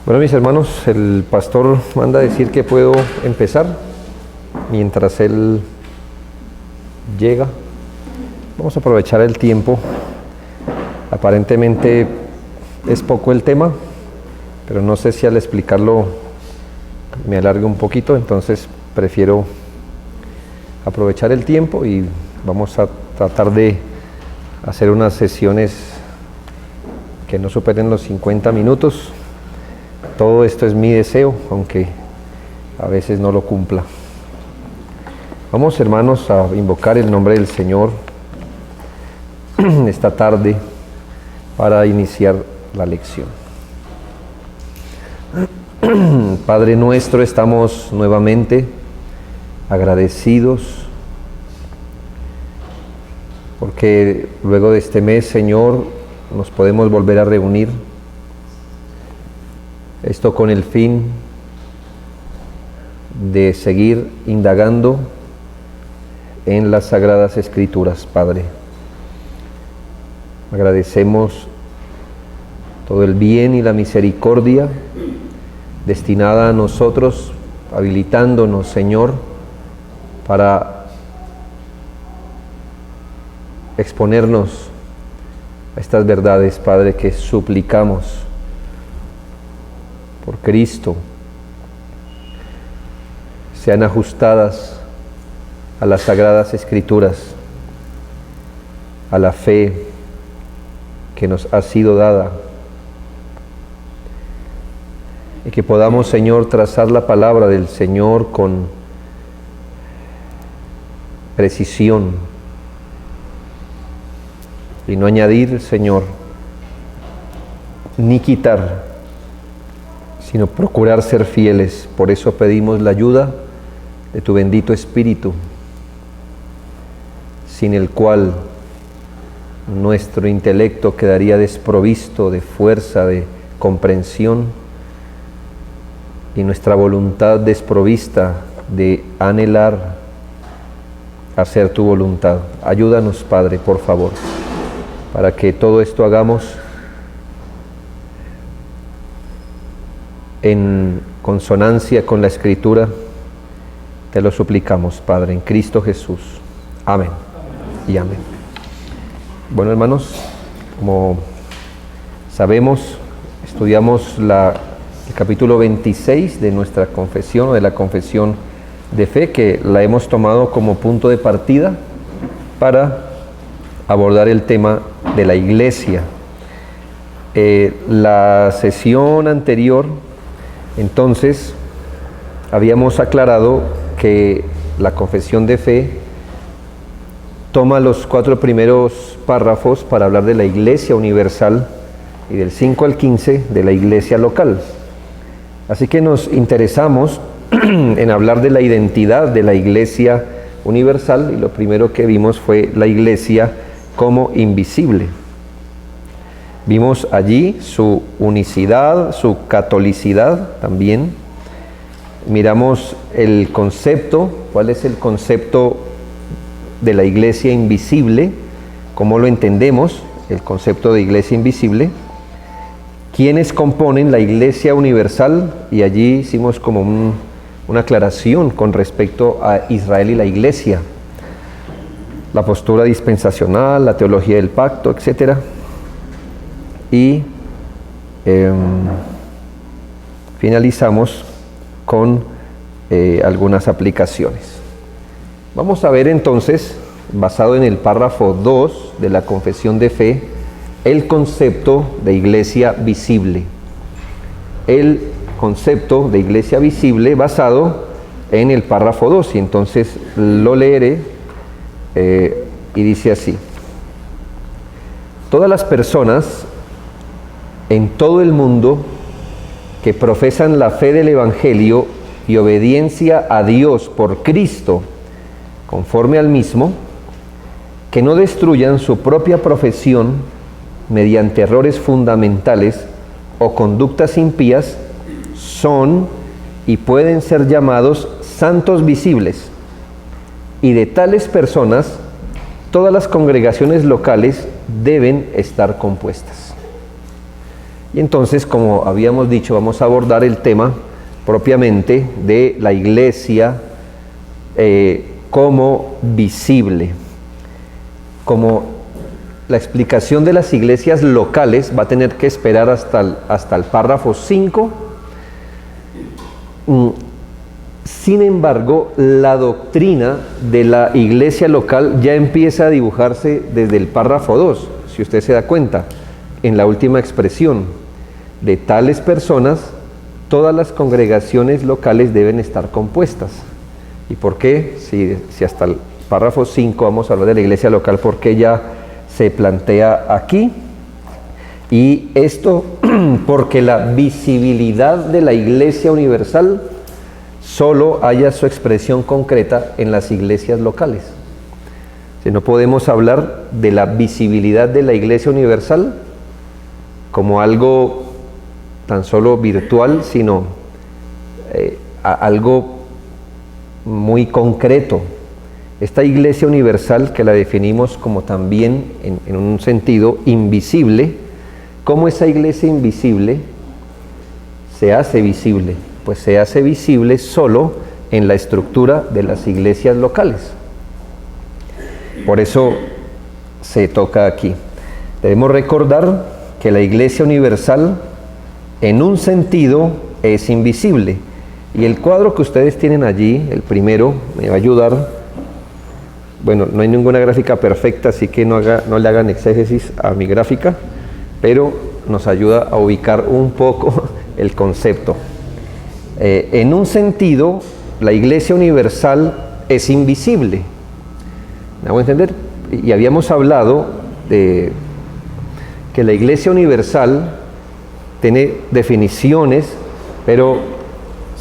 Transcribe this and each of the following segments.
Bueno, mis hermanos, el pastor manda decir que puedo empezar mientras él llega. Vamos a aprovechar el tiempo. Aparentemente es poco el tema, pero no sé si al explicarlo me alargue un poquito, entonces prefiero aprovechar el tiempo y vamos a tratar de hacer unas sesiones que no superen los 50 minutos. Todo esto es mi deseo, aunque a veces no lo cumpla. Vamos, hermanos, a invocar el nombre del Señor esta tarde para iniciar la lección. Padre nuestro, estamos nuevamente agradecidos porque luego de este mes, Señor, nos podemos volver a reunir. Esto con el fin de seguir indagando en las Sagradas Escrituras, Padre. Agradecemos todo el bien y la misericordia destinada a nosotros, habilitándonos, Señor, para exponernos a estas verdades, Padre, que suplicamos por Cristo sean ajustadas a las Sagradas Escrituras, a la fe que nos ha sido dada, y que podamos, Señor, trazar la palabra del Señor con precisión y no añadir, Señor, ni quitar, sino procurar ser fieles. Por eso pedimos la ayuda de tu bendito Espíritu, sin el cual nuestro intelecto quedaría desprovisto de fuerza, de comprensión, y nuestra voluntad desprovista de anhelar hacer tu voluntad. Ayúdanos, Padre, por favor, para que todo esto hagamos en consonancia con la Escritura. Te lo suplicamos, Padre, en Cristo Jesús. Amén y amén. Bueno, hermanos, como sabemos, estudiamos el capítulo 26 de nuestra confesión, o de la confesión de fe, que la hemos tomado como punto de partida para abordar el tema de la iglesia. La sesión anterior, entonces, habíamos aclarado que la confesión de fe toma los 4 primeros párrafos para hablar de la iglesia universal y del 5 al 15 de la iglesia local. Así que nos interesamos en hablar de la identidad de la iglesia universal, y lo primero que vimos fue la iglesia como invisible. Vimos allí su unicidad, su catolicidad también. Miramos el concepto, cuál es el concepto de la iglesia invisible, cómo lo entendemos, el concepto de iglesia invisible, quiénes componen la iglesia universal, y allí hicimos como una aclaración con respecto a Israel y la iglesia, la postura dispensacional, la teología del pacto, etc. Y finalizamos con algunas aplicaciones. Vamos a ver entonces, basado en el párrafo 2 de la confesión de fe, el concepto de iglesia visible. El concepto de iglesia visible basado en el párrafo 2, y entonces lo leeré y dice así: todas las personas en todo el mundo que profesan la fe del Evangelio y obediencia a Dios por Cristo conforme al mismo, que no destruyan su propia profesión mediante errores fundamentales o conductas impías, son y pueden ser llamados santos visibles, y de tales personas todas las congregaciones locales deben estar compuestas. Y entonces, como habíamos dicho, vamos a abordar el tema propiamente de la iglesia como visible. Como la explicación de las iglesias locales va a tener que esperar hasta el párrafo 5. Sin embargo, la doctrina de la iglesia local ya empieza a dibujarse desde el párrafo 2, si usted se da cuenta, en la última expresión. De tales personas, todas las congregaciones locales deben estar compuestas. ¿Y por qué? Si hasta el párrafo 5 vamos a hablar de la iglesia local, ¿por qué ya se plantea aquí? Y esto porque la visibilidad de la iglesia universal solo haya su expresión concreta en las iglesias locales. Si no podemos hablar de la visibilidad de la iglesia universal como algo tan solo virtual, sino algo muy concreto. Esta iglesia universal, que la definimos como también en un sentido invisible, ¿cómo esa iglesia invisible se hace visible? Pues se hace visible solo en la estructura de las iglesias locales. Por eso se toca aquí. Debemos recordar que la iglesia universal, en un sentido, es invisible. Y el cuadro que ustedes tienen allí, el primero, me va a ayudar. Bueno, no hay ninguna gráfica perfecta, así que no le hagan exégesis a mi gráfica, pero nos ayuda a ubicar un poco el concepto. En un sentido, la iglesia universal es invisible. ¿Me hago entender? Y habíamos hablado de que la iglesia universal tiene definiciones, pero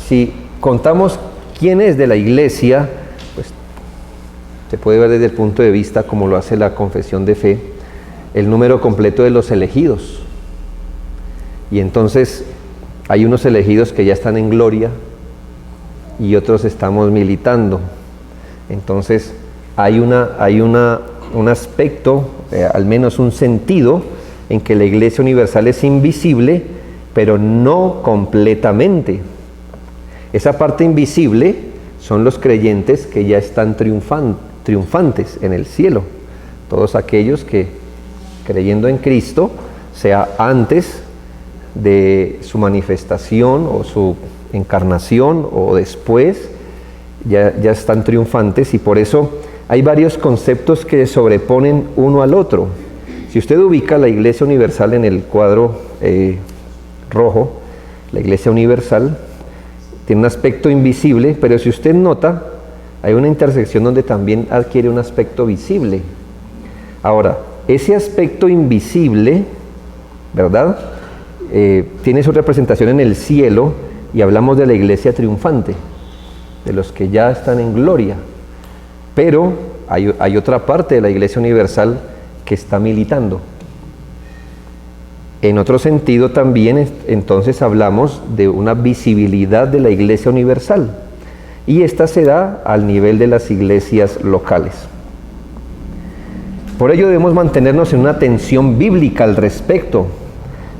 si contamos quién es de la iglesia, pues se puede ver desde el punto de vista, como lo hace la confesión de fe, el número completo de los elegidos. Y entonces hay unos elegidos que ya están en gloria y otros estamos militando. Entonces hay un aspecto, al menos un sentido, en que la iglesia universal es invisible, pero no completamente. Esa parte invisible son los creyentes que ya están triunfantes en el cielo. Todos aquellos que, creyendo en Cristo, sea antes de su manifestación o su encarnación o después, ya están triunfantes, y por eso hay varios conceptos que sobreponen uno al otro. Si usted ubica la iglesia universal en el cuadro rojo, la iglesia universal tiene un aspecto invisible, pero si usted nota, hay una intersección donde también adquiere un aspecto visible. Ahora, ese aspecto invisible, ¿verdad?, tiene su representación en el cielo, y hablamos de la iglesia triunfante, de los que ya están en gloria. Pero hay otra parte de la iglesia universal que está militando. En otro sentido también, entonces, hablamos de una visibilidad de la iglesia universal, y esta se da al nivel de las iglesias locales. Por ello debemos mantenernos en una atención bíblica al respecto,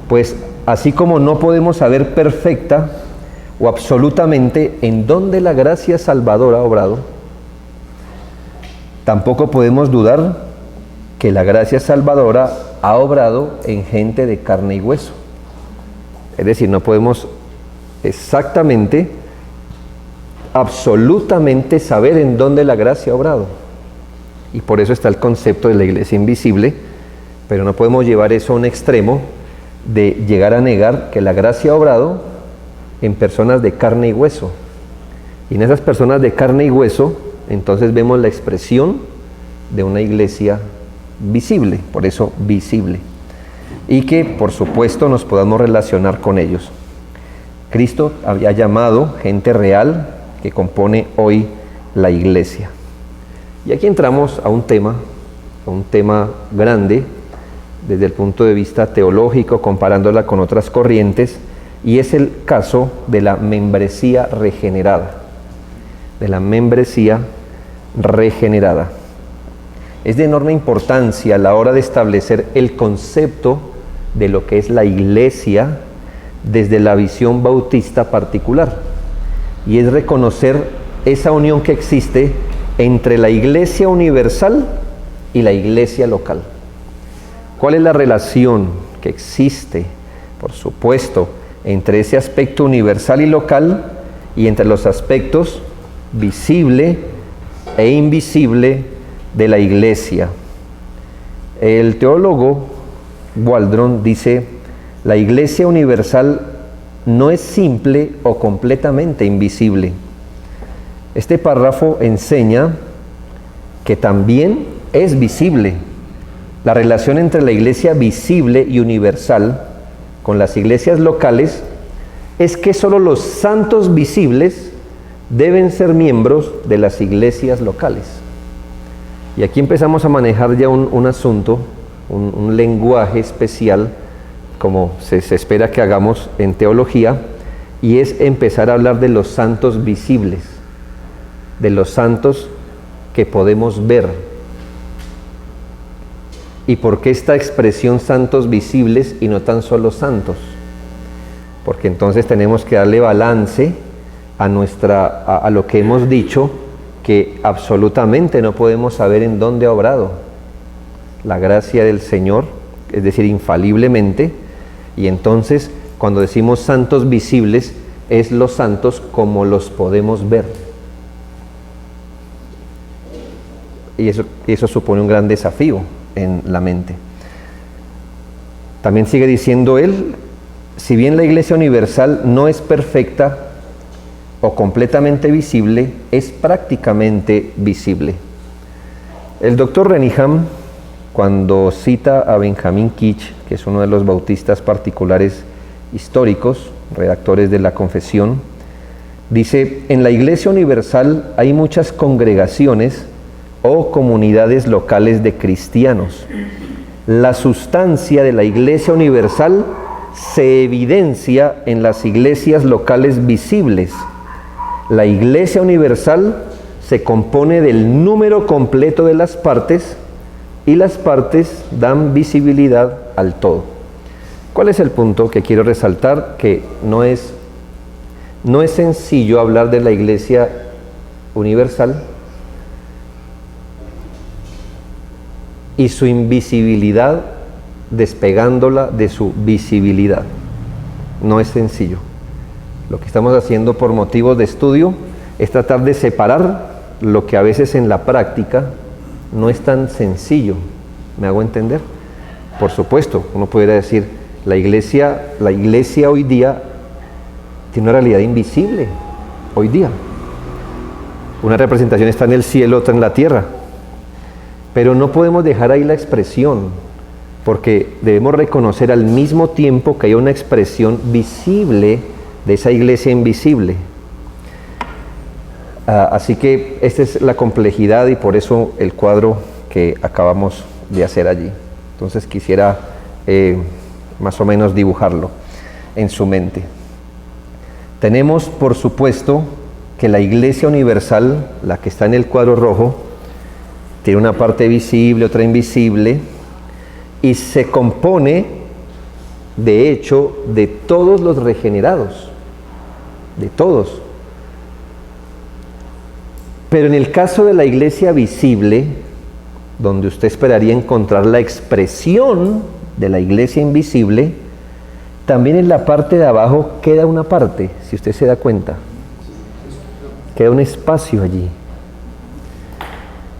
pues así como no podemos saber perfecta o absolutamente en dónde la gracia salvadora ha obrado, tampoco podemos dudar que la gracia salvadora ha obrado en gente de carne y hueso. Es decir, no podemos exactamente, absolutamente saber en dónde la gracia ha obrado. Y por eso está el concepto de la iglesia invisible, pero no podemos llevar eso a un extremo de llegar a negar que la gracia ha obrado en personas de carne y hueso. Y en esas personas de carne y hueso, entonces vemos la expresión de una iglesia visible, por eso visible, y que por supuesto nos podamos relacionar con ellos. Cristo había llamado gente real que compone hoy la iglesia. Y aquí entramos a un tema grande desde el punto de vista teológico, comparándola con otras corrientes, y es el caso de la membresía regenerada. De la membresía regenerada. Es de enorme importancia a la hora de establecer el concepto de lo que es la iglesia desde la visión bautista particular, y es reconocer esa unión que existe entre la iglesia universal y la iglesia local. ¿Cuál es la relación que existe? Por supuesto, entre ese aspecto universal y local y entre los aspectos visible e invisible de la iglesia. El teólogo Waldron dice: la iglesia universal no es simple o completamente invisible. Este párrafo enseña que también es visible. La relación entre la iglesia visible y universal con las iglesias locales es que solo los santos visibles deben ser miembros de las iglesias locales. Y aquí empezamos a manejar ya un asunto, un lenguaje especial, como se espera que hagamos en teología, y es empezar a hablar de los santos visibles, de los santos que podemos ver. ¿Y por qué esta expresión santos visibles y no tan solo santos? Porque entonces tenemos que darle balance a lo que hemos dicho, que absolutamente no podemos saber en dónde ha obrado la gracia del Señor, es decir, infaliblemente. Y entonces, cuando decimos santos visibles, es los santos como los podemos ver. Y eso supone un gran desafío en la mente. También sigue diciendo él: si bien la iglesia universal no es perfecta o completamente visible, es prácticamente visible. El doctor Renihan, cuando cita a Benjamin Kitch, que es uno de los bautistas particulares históricos, redactores de la Confesión, dice: en la iglesia universal hay muchas congregaciones o comunidades locales de cristianos. La sustancia de la iglesia universal se evidencia en las iglesias locales visibles. La iglesia universal se compone del número completo de las partes, y las partes dan visibilidad al todo. ¿Cuál es el punto que quiero resaltar? Que no es sencillo hablar de la iglesia universal y su invisibilidad despegándola de su visibilidad. No es sencillo. Lo que estamos haciendo por motivos de estudio es tratar de separar lo que a veces en la práctica no es tan sencillo. ¿Me hago entender? Por supuesto, uno pudiera decir, la iglesia hoy día tiene una realidad invisible. Hoy día. Una representación está en el cielo, otra en la tierra. Pero no podemos dejar ahí la expresión, porque debemos reconocer al mismo tiempo que hay una expresión visible de esa iglesia invisible. Así que esta es la complejidad, y por eso el cuadro que acabamos de hacer allí. Entonces quisiera más o menos dibujarlo en su mente. Tenemos, por supuesto, que la iglesia universal, la que está en el cuadro rojo, tiene una parte visible, otra invisible, y se compone, de hecho, de todos los regenerados, de todos. Pero en el caso de la iglesia visible, donde usted esperaría encontrar la expresión de la iglesia invisible, también en la parte de abajo queda una parte, si usted se da cuenta, queda un espacio allí,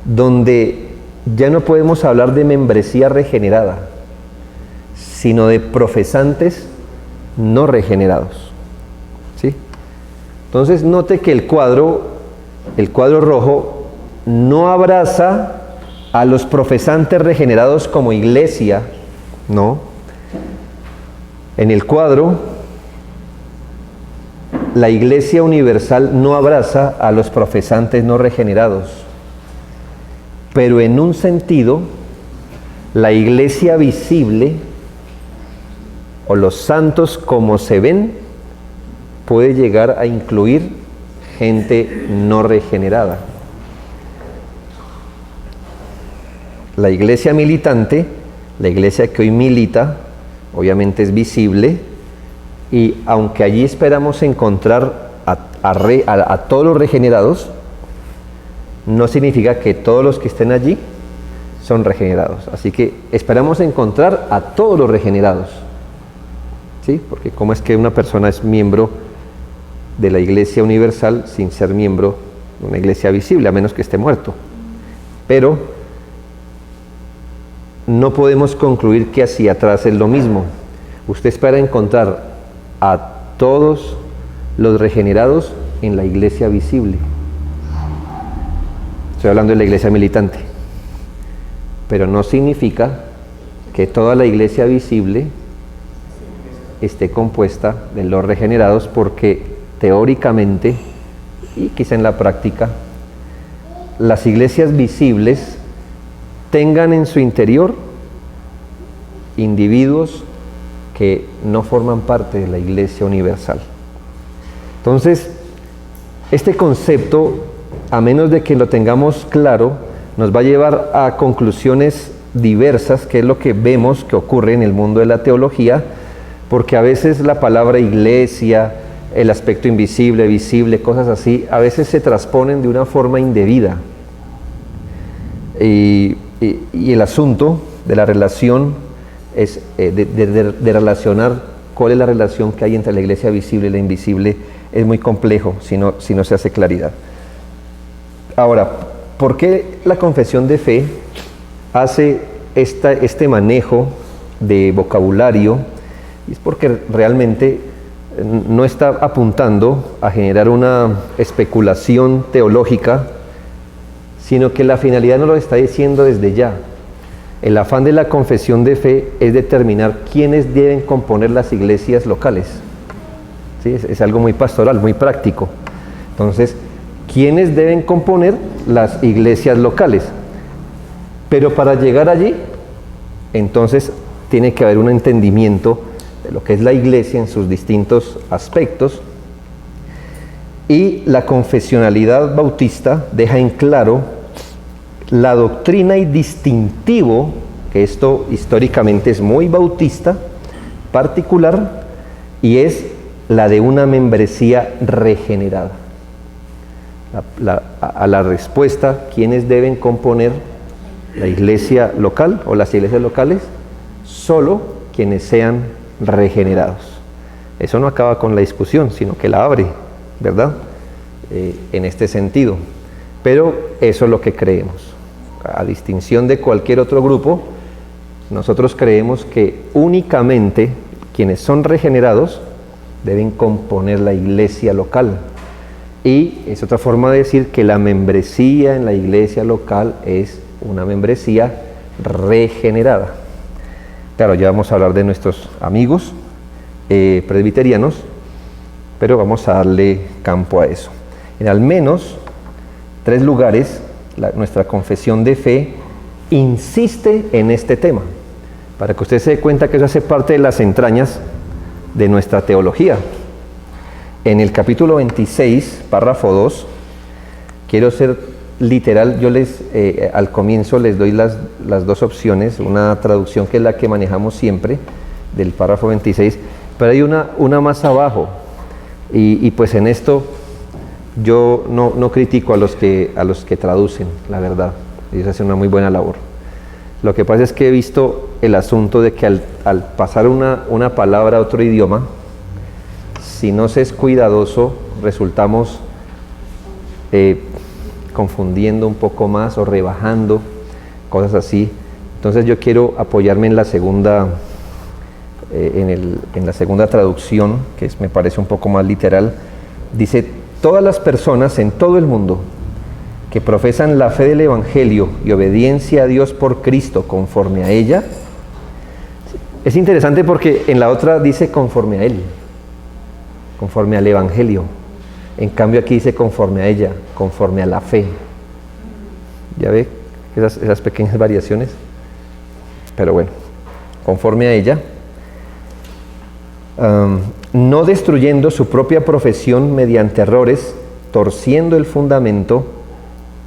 donde ya no podemos hablar de membresía regenerada, sino de profesantes no regenerados. ¿Sí? Entonces note que el cuadro rojo no abraza a los profesantes regenerados como iglesia, no. En el cuadro, la iglesia universal no abraza a los profesantes no regenerados, pero en un sentido, la iglesia visible o los santos como se ven puede llegar a incluir gente no regenerada. La iglesia militante, la iglesia que hoy milita, obviamente es visible, y aunque allí esperamos encontrar a todos los regenerados, no significa que todos los que estén allí son regenerados. Así que esperamos encontrar a todos los regenerados, ¿sí? Porque ¿cómo es que una persona es miembro de la Iglesia Universal sin ser miembro de una iglesia visible, a menos que esté muerto? Pero no podemos concluir que hacia atrás es lo mismo. Usted espera encontrar a todos los regenerados en la iglesia visible. Estoy hablando de la iglesia militante. Pero no significa que toda la iglesia visible esté compuesta de los regenerados, porque teóricamente y quizá en la práctica, las iglesias visibles tengan en su interior individuos que no forman parte de la Iglesia Universal. Entonces, este concepto, a menos de que lo tengamos claro, nos va a llevar a conclusiones diversas, que es lo que vemos que ocurre en el mundo de la teología, porque a veces la palabra iglesia, el aspecto invisible, visible, cosas así, a veces se transponen de una forma indebida. Y el asunto de la relación es de relacionar cuál es la relación que hay entre la iglesia visible y la invisible, es muy complejo si no se hace claridad. Ahora, ¿por qué la confesión de fe hace este manejo de vocabulario? Es porque realmente no está apuntando a generar una especulación teológica, sino que la finalidad nos lo está diciendo desde ya. El afán de la confesión de fe es determinar quiénes deben componer las iglesias locales. ¿Sí? Es algo muy pastoral, muy práctico. Entonces, ¿quiénes deben componer las iglesias locales? Pero para llegar allí, entonces tiene que haber un entendimiento de lo que es la iglesia en sus distintos aspectos, y la confesionalidad bautista deja en claro la doctrina y distintivo, que esto históricamente es muy bautista, particular, y es la de una membresía regenerada. A la respuesta, ¿quiénes deben componer la iglesia local o las iglesias locales? Solo quienes sean regenerados. Eso no acaba con la discusión, sino que la abre, ¿verdad? En este sentido. Pero eso es lo que creemos. A distinción de cualquier otro grupo, nosotros creemos que únicamente quienes son regenerados deben componer la iglesia local. Y es otra forma de decir que la membresía en la iglesia local es una membresía regenerada. Claro, ya vamos a hablar de nuestros amigos presbiterianos, pero vamos a darle campo a eso. En al menos 3 lugares, nuestra confesión de fe insiste en este tema, para que usted se dé cuenta que eso hace parte de las entrañas de nuestra teología. En el capítulo 26, párrafo 2, quiero ser literal, yo al comienzo les doy las 2 opciones, una traducción que es la que manejamos siempre, del párrafo 26, pero hay una más abajo, y pues en esto yo no critico a los que traducen, la verdad, ellos hacen una muy buena labor. Lo que pasa es que he visto el asunto de que al pasar una palabra a otro idioma, si no se es cuidadoso, resultamos confundiendo un poco más o rebajando, cosas así. Entonces yo quiero apoyarme en la segunda, en la segunda traducción, que me parece un poco más literal. Dice: todas las personas en todo el mundo que profesan la fe del Evangelio y obediencia a Dios por Cristo conforme a ella. Es interesante porque en la otra dice conforme a Él, conforme al Evangelio. En cambio aquí dice conforme a ella, conforme a la fe. ¿Ya ve esas pequeñas variaciones? Pero bueno, conforme a ella. No destruyendo su propia profesión mediante errores, torciendo el fundamento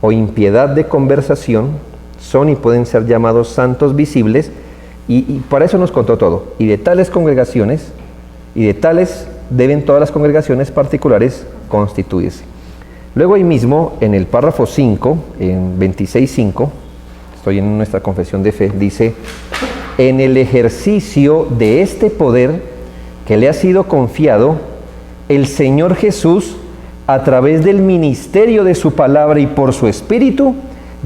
o impiedad de conversación, son y pueden ser llamados santos visibles, y para eso nos contó todo. Y de tales congregaciones, y de tales deben todas las congregaciones particulares constituirse. Luego ahí mismo, en el párrafo 5, en 26.5, estoy en nuestra confesión de fe, dice: en el ejercicio de este poder que le ha sido confiado, el Señor Jesús, a través del ministerio de su palabra y por su Espíritu,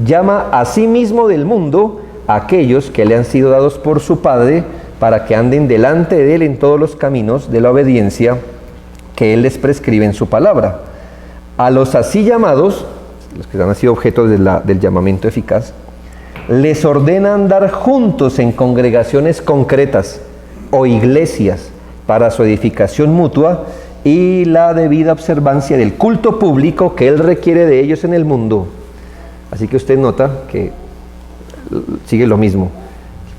llama a sí mismo del mundo a aquellos que le han sido dados por su Padre, para que anden delante de Él en todos los caminos de la obediencia que Él les prescribe en su palabra. A los así llamados, los que han sido objeto del llamamiento eficaz, les ordena andar juntos en congregaciones concretas o iglesias para su edificación mutua y la debida observancia del culto público que Él requiere de ellos en el mundo. Así que usted nota que sigue lo mismo.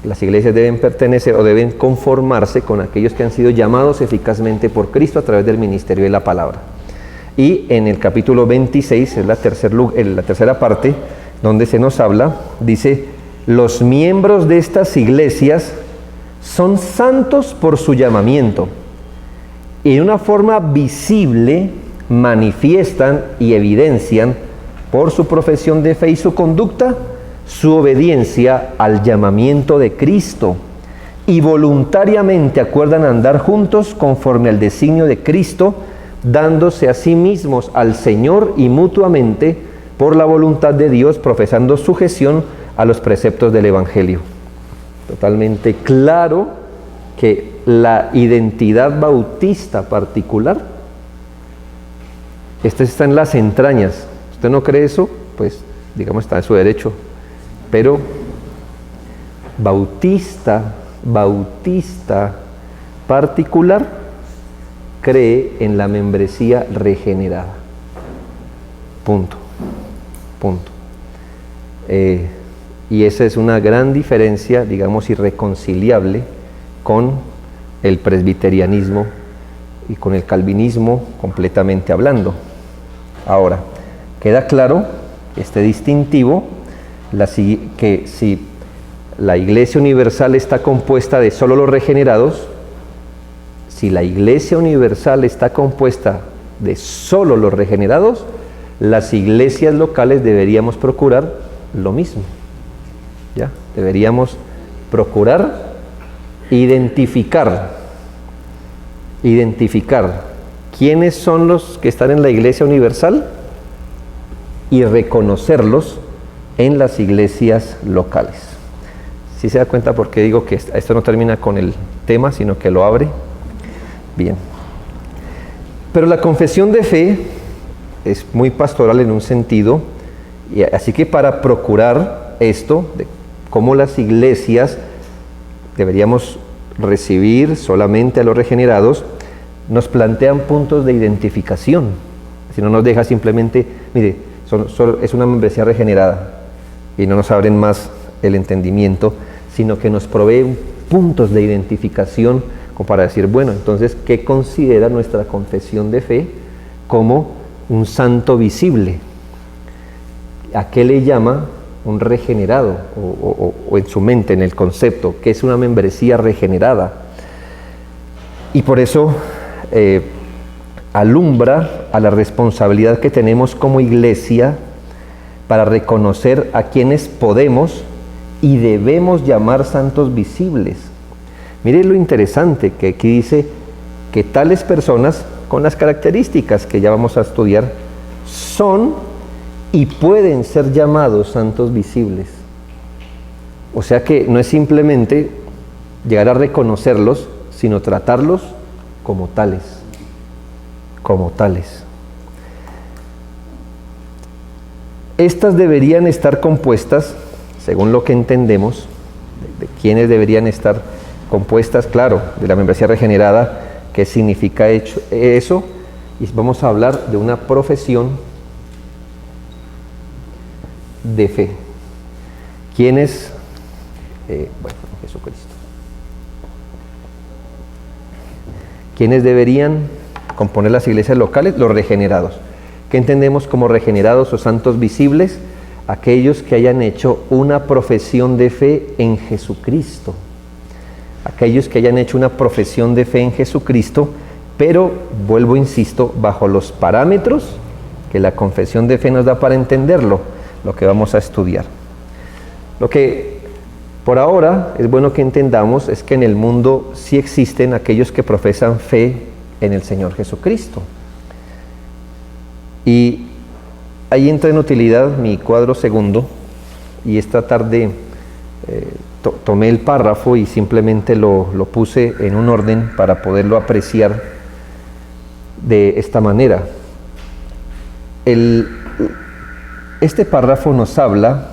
Las iglesias deben pertenecer o deben conformarse con aquellos que han sido llamados eficazmente por Cristo a través del ministerio de la palabra. Y en el capítulo 26, es la tercera parte, donde se nos habla, dice: los miembros de estas iglesias son santos por su llamamiento, y de una forma visible manifiestan y evidencian por su profesión de fe y su conducta su obediencia al llamamiento de Cristo, y voluntariamente acuerdan andar juntos conforme al designio de Cristo, dándose a sí mismos al Señor y mutuamente por la voluntad de Dios, profesando sujeción a los preceptos del Evangelio. Totalmente claro que la identidad bautista particular, esta está en las entrañas. ¿Usted no cree eso? Pues digamos, está en su derecho. Pero bautista particular cree en la membresía regenerada. Punto. Y esa es una gran diferencia, digamos, irreconciliable con el presbiterianismo y con el calvinismo, completamente hablando. Ahora, queda claro este distintivo, que si la Iglesia Universal está compuesta de solo los regenerados, si la Iglesia Universal está compuesta de solo los regenerados, las iglesias locales deberíamos procurar lo mismo. ¿Ya? Deberíamos procurar identificar quiénes son los que están en la Iglesia Universal y reconocerlos en las iglesias locales. ¿Sí se da cuenta por qué digo que esto no termina con el tema, sino que lo abre? Bien. Pero la confesión de fe es muy pastoral en un sentido, y así que para procurar esto, de cómo las iglesias deberíamos recibir solamente a los regenerados, nos plantean puntos de identificación. Si no nos deja simplemente, mire, es una membresía regenerada, y no nos abren más el entendimiento, sino que nos provee puntos de identificación como para decir, bueno, entonces, ¿qué considera nuestra confesión de fe como un santo visible? ¿A qué le llama un regenerado? O en su mente, en el concepto, ¿qué es una membresía regenerada? Y por eso alumbra a la responsabilidad que tenemos como iglesia para reconocer a quienes podemos y debemos llamar santos visibles. Mire lo interesante que aquí dice que tales personas, con las características que ya vamos a estudiar, son y pueden ser llamados santos visibles. O sea que no es simplemente llegar a reconocerlos, sino tratarlos como tales. Como tales. Estas deberían estar compuestas, según lo que entendemos, de quiénes deberían estar compuestas, claro, de la membresía regenerada. ¿Qué significa eso? Y vamos a hablar de una profesión de fe. ¿Quiénes? Jesucristo. ¿Quiénes deberían componer las iglesias locales? Los regenerados. ¿Qué entendemos como regenerados o santos visibles? Aquellos que hayan hecho una profesión de fe en Jesucristo. aquellos que hayan hecho una profesión de fe en Jesucristo, pero, vuelvo, insisto, bajo los parámetros que la confesión de fe nos da para entenderlo, lo que vamos a estudiar. Lo que por ahora es bueno que entendamos es que en el mundo sí existen aquellos que profesan fe en el Señor Jesucristo. Y ahí entra en utilidad mi cuadro segundo, y esta tarde tomé el párrafo y simplemente lo puse en un orden para poderlo apreciar de esta manera. Este párrafo nos habla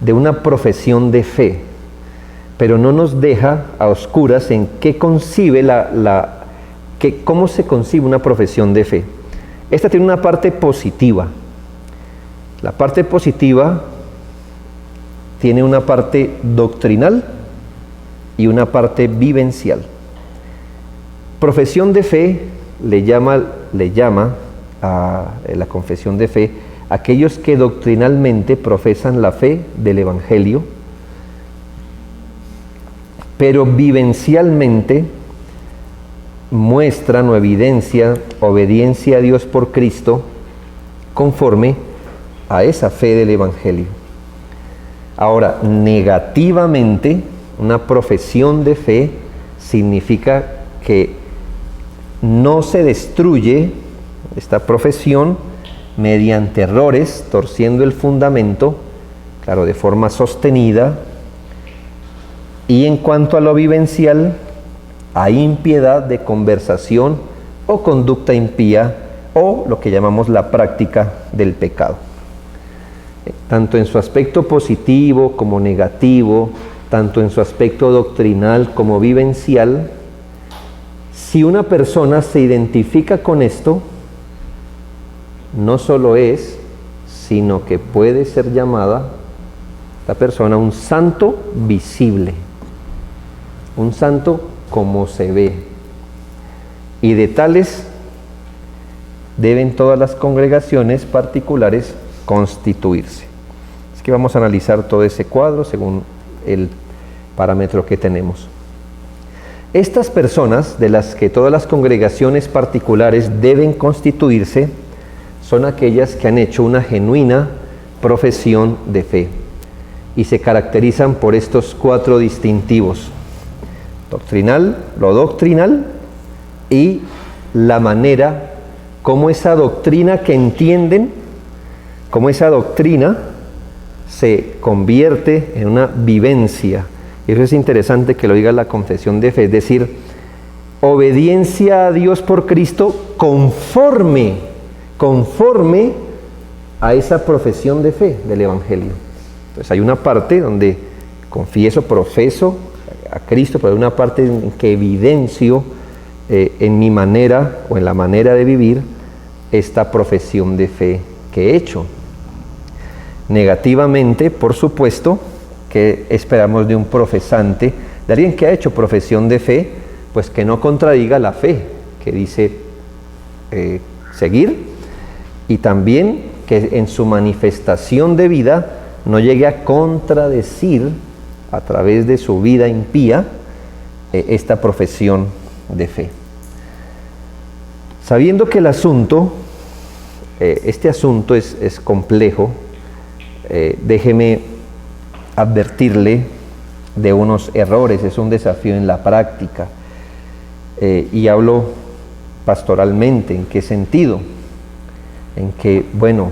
de una profesión de fe, pero no nos deja a oscuras en qué concibe cómo se concibe una profesión de fe. Esta tiene una parte positiva. La parte positiva tiene una parte doctrinal y una parte vivencial. Profesión de fe le llama a la confesión de fe aquellos que doctrinalmente profesan la fe del Evangelio, pero vivencialmente muestran o evidencian obediencia a Dios por Cristo conforme a esa fe del Evangelio. Ahora, negativamente, una profesión de fe significa que no se destruye esta profesión mediante errores, torciendo el fundamento, claro, de forma sostenida. Y en cuanto a lo vivencial, hay impiedad de conversación o conducta impía, o lo que llamamos la práctica del pecado. Tanto en su aspecto positivo como negativo, tanto en su aspecto doctrinal como vivencial, si una persona se identifica con esto, no solo es, sino que puede ser llamada la persona un santo visible, un santo como se ve. Y de tales deben todas las congregaciones particulares constituirse. Es que vamos a analizar todo ese cuadro según el parámetro que tenemos. Estas personas, de las que todas las congregaciones particulares deben constituirse, son aquellas que han hecho una genuina profesión de fe y se caracterizan por estos 4 distintivos: lo doctrinal y la manera como esa doctrina que entienden, como esa doctrina se convierte en una vivencia. Y eso es interesante que lo diga la confesión de fe, es decir, obediencia a Dios por Cristo conforme a esa profesión de fe del Evangelio. Entonces hay una parte donde profeso a Cristo, pero hay una parte en que evidencio en mi manera o en la manera de vivir esta profesión de fe que he hecho. Negativamente, por supuesto, que esperamos de un profesante, de alguien que ha hecho profesión de fe, pues que no contradiga la fe que dice seguir, y también que en su manifestación de vida no llegue a contradecir a través de su vida impía esta profesión de fe. Sabiendo que el asunto, este asunto es complejo, déjeme advertirle de unos errores. Es un desafío en la práctica, y hablo pastoralmente. ¿En qué sentido? En que, bueno,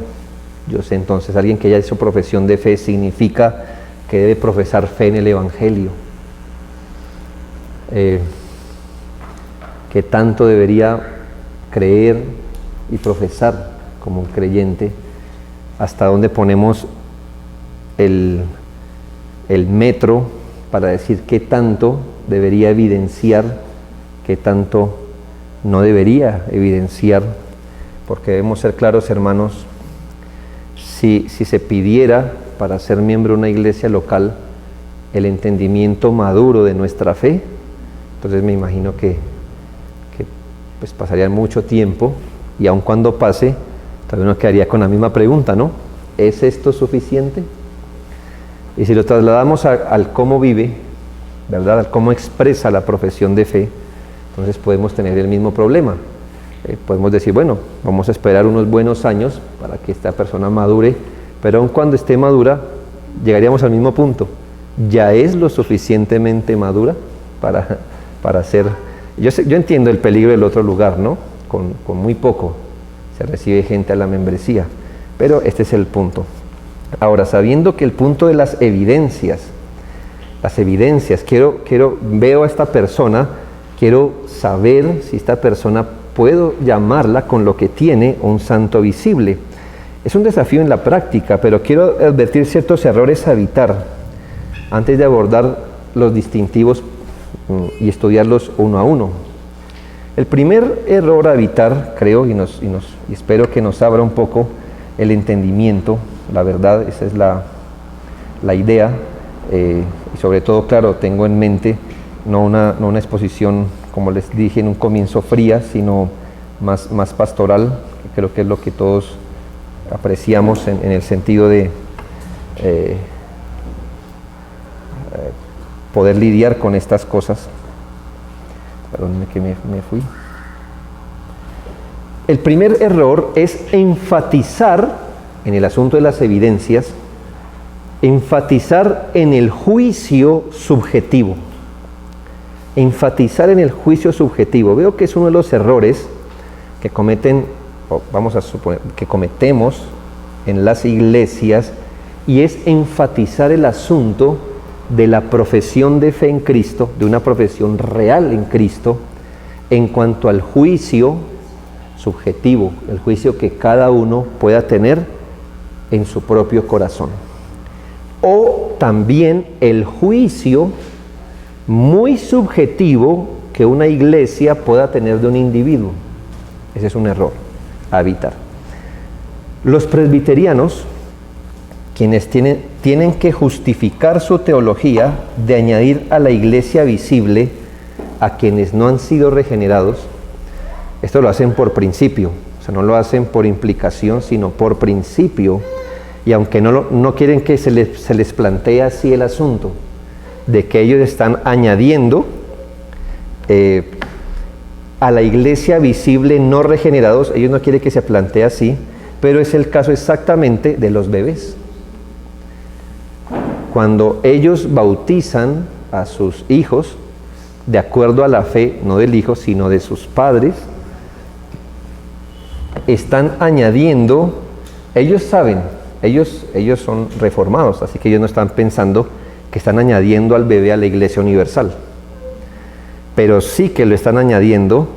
yo sé, entonces alguien que ya hizo profesión de fe significa que debe profesar fe en el Evangelio. ¿Qué tanto debería creer y profesar como un creyente? ¿Hasta dónde ponemos el metro para decir qué tanto debería evidenciar, qué tanto no debería evidenciar? Porque debemos ser claros, hermanos, si se pidiera para ser miembro de una iglesia local el entendimiento maduro de nuestra fe, entonces me imagino que pues pasaría mucho tiempo, y aun cuando pase, todavía uno quedaría con la misma pregunta, ¿no? ¿Es esto suficiente? Y si lo trasladamos al cómo vive, ¿verdad? Cómo expresa la profesión de fe, entonces podemos tener el mismo problema. Podemos decir, bueno, vamos a esperar unos buenos años para que esta persona madure, pero aun cuando esté madura, llegaríamos al mismo punto. ¿Ya es lo suficientemente madura para ser? Yo entiendo el peligro del otro lugar, ¿no? Con muy poco se recibe gente a la membresía, pero este es el punto. Ahora, sabiendo que el punto de las evidencias, veo a esta persona, quiero saber si esta persona puedo llamarla con lo que tiene un santo visible. Es un desafío en la práctica, pero quiero advertir ciertos errores a evitar antes de abordar los distintivos y estudiarlos uno a uno. El primer error a evitar, creo, y espero que nos abra un poco el entendimiento, la verdad, esa es la idea, y sobre todo, claro, tengo en mente no una exposición, como les dije en un comienzo, fría, sino más pastoral, que creo que es lo que todos apreciamos en el sentido de poder lidiar con estas cosas. Perdónenme que me fui. El primer error es enfatizar en el asunto de las evidencias, enfatizar en el juicio subjetivo. Enfatizar en el juicio subjetivo. Veo que es uno de los errores que que cometemos en las iglesias, y es enfatizar el asunto de la profesión de fe en Cristo, de una profesión real en Cristo, en cuanto al juicio subjetivo, el juicio que cada uno pueda tener en su propio corazón. O también el juicio muy subjetivo que una iglesia pueda tener de un individuo. Ese es un error a evitar. Los presbiterianos, quienes tienen que justificar su teología de añadir a la iglesia visible a quienes no han sido regenerados, esto lo hacen por principio, o sea, no lo hacen por implicación, sino por principio, y aunque no quieren que se les plantee así el asunto, de que ellos están añadiendo a la iglesia visible no regenerados, ellos no quieren que se plantee así, pero es el caso exactamente de los bebés. Cuando ellos bautizan a sus hijos, de acuerdo a la fe, no del hijo, sino de sus padres, están añadiendo, ellos saben, ellos son reformados, así que ellos no están pensando que están añadiendo al bebé a la iglesia universal, pero sí que lo están añadiendo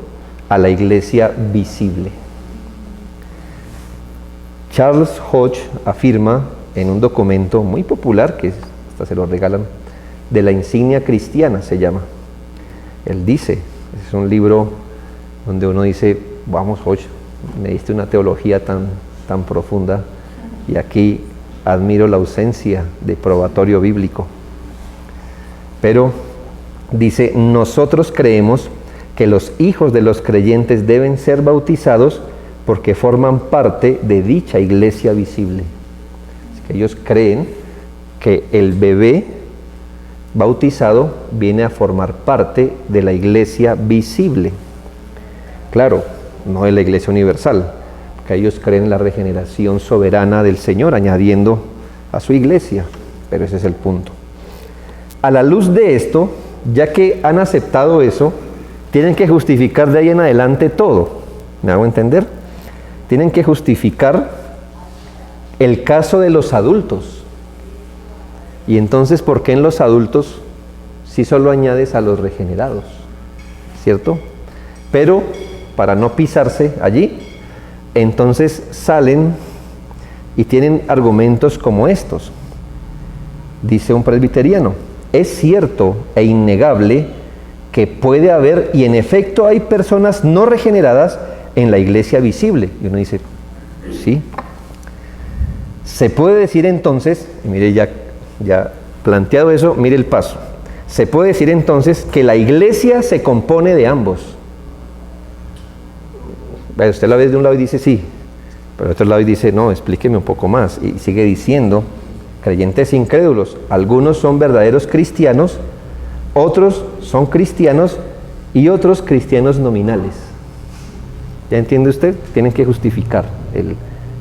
a la iglesia visible. Charles Hodge afirma en un documento muy popular, que hasta se lo regalan, de la insignia cristiana se llama. Él dice, es un libro donde uno dice, vamos Hodge, me diste una teología tan profunda, y aquí admiro la ausencia de probatorio bíblico. Pero dice, nosotros creemos que los hijos de los creyentes deben ser bautizados porque forman parte de dicha iglesia visible. Así que ellos creen que el bebé bautizado viene a formar parte de la iglesia visible. Claro, no de la iglesia universal, porque ellos creen en la regeneración soberana del Señor, añadiendo a su iglesia, pero ese es el punto. A la luz de esto, ya que han aceptado eso, tienen que justificar de ahí en adelante todo. ¿Me hago entender? Tienen que justificar el caso de los adultos. Y entonces, ¿por qué en los adultos si solo añades a los regenerados? ¿Cierto? Pero, para no pisarse allí, entonces salen y tienen argumentos como estos. Dice un presbiteriano, es cierto e innegable que puede haber, y en efecto hay personas no regeneradas en la iglesia visible. Y uno dice, sí. Se puede decir entonces, y mire ya planteado eso, mire el paso. Se puede decir entonces que la iglesia se compone de ambos. Usted la ve de un lado y dice sí, pero de otro lado y dice no, explíqueme un poco más. Y sigue diciendo, creyentes incrédulos, algunos son verdaderos cristianos, otros son cristianos y otros cristianos nominales. ¿Ya entiende usted? Tienen que justificar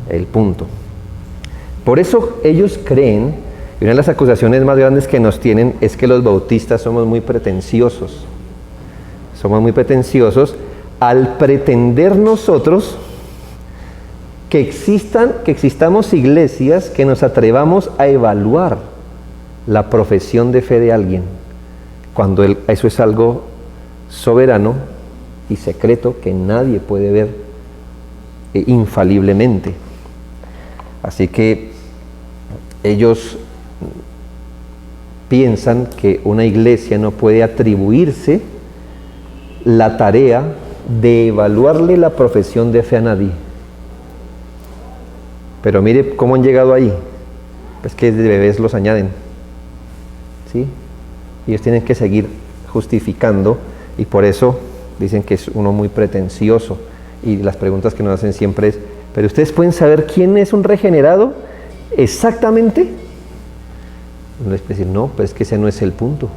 el punto. Por eso ellos creen, y una de las acusaciones más grandes que nos tienen es que los bautistas somos muy pretenciosos. Somos muy pretenciosos al pretender nosotros que existamos iglesias que nos atrevamos a evaluar la profesión de fe de alguien, cuando eso es algo soberano y secreto que nadie puede ver infaliblemente. Así que ellos piensan que una iglesia no puede atribuirse la tarea de evaluarle la profesión de fe a nadie. Pero mire cómo han llegado ahí. Es que de bebés los añaden, ¿sí? Ellos tienen que seguir justificando, y por eso dicen que es uno muy pretencioso. Y las preguntas que nos hacen siempre es: ¿pero ustedes pueden saber quién es un regenerado exactamente? Uno les puede decir: no, pero es que ese no es el punto.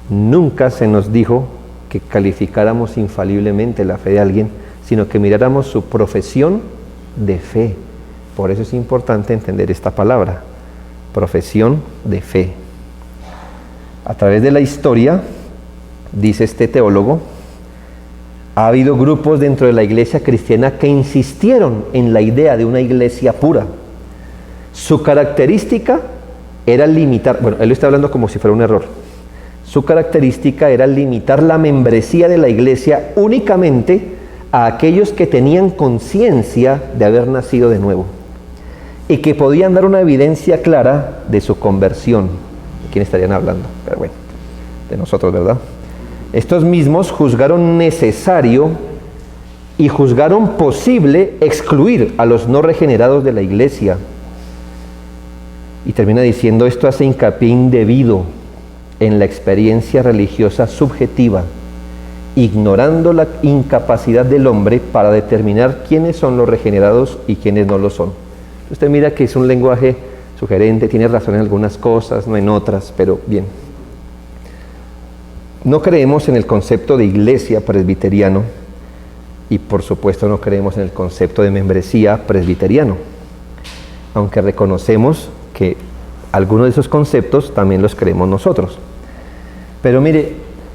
Nunca se nos dijo que calificáramos infaliblemente la fe de alguien, sino que miráramos su profesión de fe. Por eso es importante entender esta palabra, profesión de fe. A través de la historia, dice este teólogo, ha habido grupos dentro de la iglesia cristiana que insistieron en la idea de una iglesia pura. Su característica era limitar, bueno, él lo está hablando como si fuera un error. Su característica era limitar la membresía de la iglesia únicamente a aquellos que tenían conciencia de haber nacido de nuevo y que podían dar una evidencia clara de su conversión. ¿De quién estarían hablando? Pero bueno, de nosotros, ¿verdad? Estos mismos juzgaron necesario y juzgaron posible excluir a los no regenerados de la iglesia. Y termina diciendo: esto hace hincapié indebido en la experiencia religiosa subjetiva, ignorando la incapacidad del hombre para determinar quiénes son los regenerados y quiénes no lo son. Usted mira que es un lenguaje sugerente, tiene razón en algunas cosas, no en otras, pero bien. No creemos en el concepto de iglesia presbiteriano y por supuesto no creemos en el concepto de membresía presbiteriano, aunque reconocemos que algunos de esos conceptos también los creemos nosotros. Pero mire,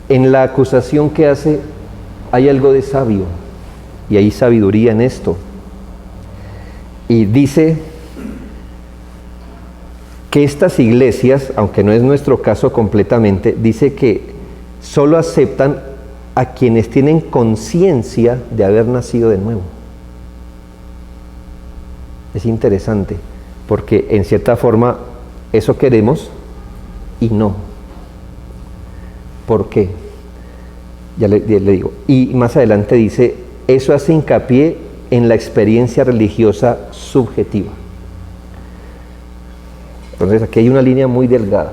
en la acusación que hace hay algo de sabio y hay sabiduría en esto. Y dice que estas iglesias, aunque no es nuestro caso completamente, dice que solo aceptan a quienes tienen conciencia de haber nacido de nuevo. Es interesante, porque en cierta forma eso queremos y no. ¿Por qué? Ya le digo. Y más adelante dice: eso hace hincapié en la experiencia religiosa subjetiva. Entonces aquí hay una línea muy delgada,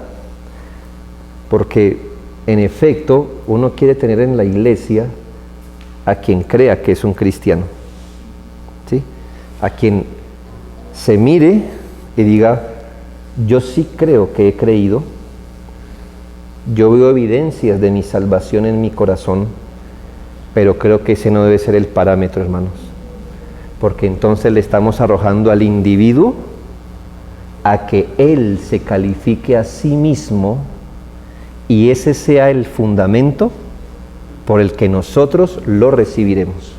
porque en efecto uno quiere tener en la iglesia a quien crea que es un cristiano, ¿sí? A quien se mire y diga: yo sí creo que he creído, yo veo evidencias de mi salvación en mi corazón, pero creo que ese no debe ser el parámetro, hermanos, porque entonces le estamos arrojando al individuo a que él se califique a sí mismo y ese sea el fundamento por el que nosotros lo recibiremos.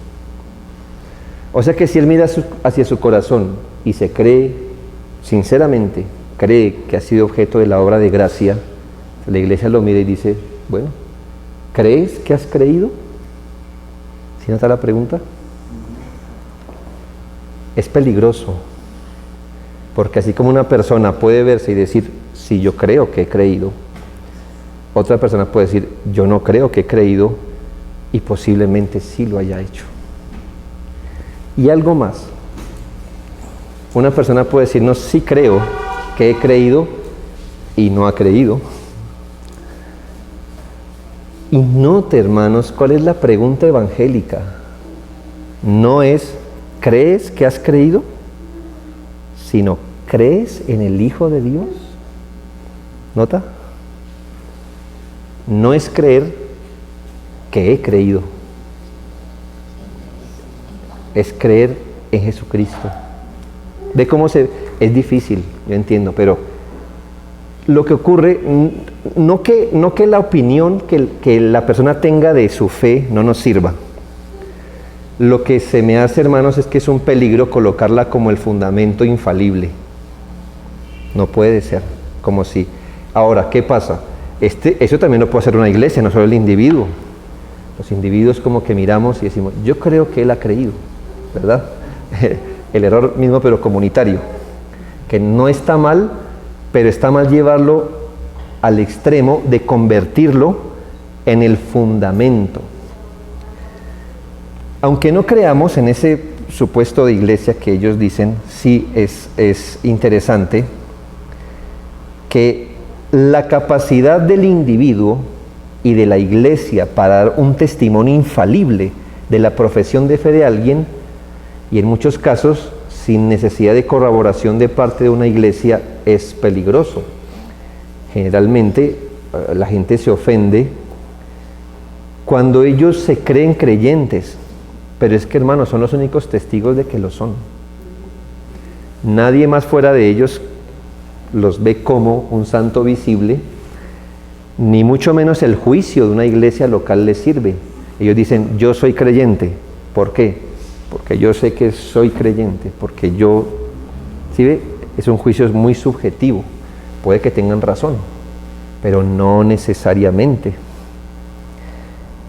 O sea que si él mira hacia su corazón y se cree, sinceramente, cree que ha sido objeto de la obra de gracia, la iglesia lo mira y dice: bueno, ¿crees que has creído? ¿Sí nota la pregunta? Es peligroso, porque así como una persona puede verse y decir: sí, yo creo que he creído, otra persona puede decir: yo no creo que he creído, y posiblemente sí lo haya hecho. Y algo más, una persona puede decir: no, sí creo que he creído, y no ha creído. Y note, hermanos, cuál es la pregunta evangélica. No es ¿crees que has creído?, sino ¿crees en el Hijo de Dios? ¿Nota? no es creer que he creído, es creer en Jesucristo. ¿Ve cómo es difícil? Yo entiendo, pero lo que ocurre, no que la opinión que la persona tenga de su fe no nos sirva. Lo que se me hace, hermanos, es que es un peligro colocarla como el fundamento infalible. No puede ser, como si... Ahora, ¿qué pasa? Eso también lo puede hacer una iglesia, no solo el individuo. Los individuos como que miramos y decimos, yo creo que él ha creído, ¿verdad? El error mismo, pero comunitario, que no está mal, pero está mal llevarlo al extremo de convertirlo en el fundamento. Aunque no creamos en ese supuesto de iglesia que ellos dicen, sí es interesante que la capacidad del individuo y de la iglesia para dar un testimonio infalible de la profesión de fe de alguien, y en muchos casos sin necesidad de corroboración de parte de una iglesia, es peligroso. Generalmente la gente se ofende cuando ellos se creen creyentes, pero es que, hermanos, son los únicos testigos de que lo son. Nadie más fuera de ellos los ve como un santo visible, ni mucho menos el juicio de una iglesia local les sirve. Ellos dicen, yo soy creyente. ¿Por qué? Porque yo sé que soy creyente, porque yo... ¿Sí ve? Es un juicio muy subjetivo. Puede que tengan razón, pero no necesariamente.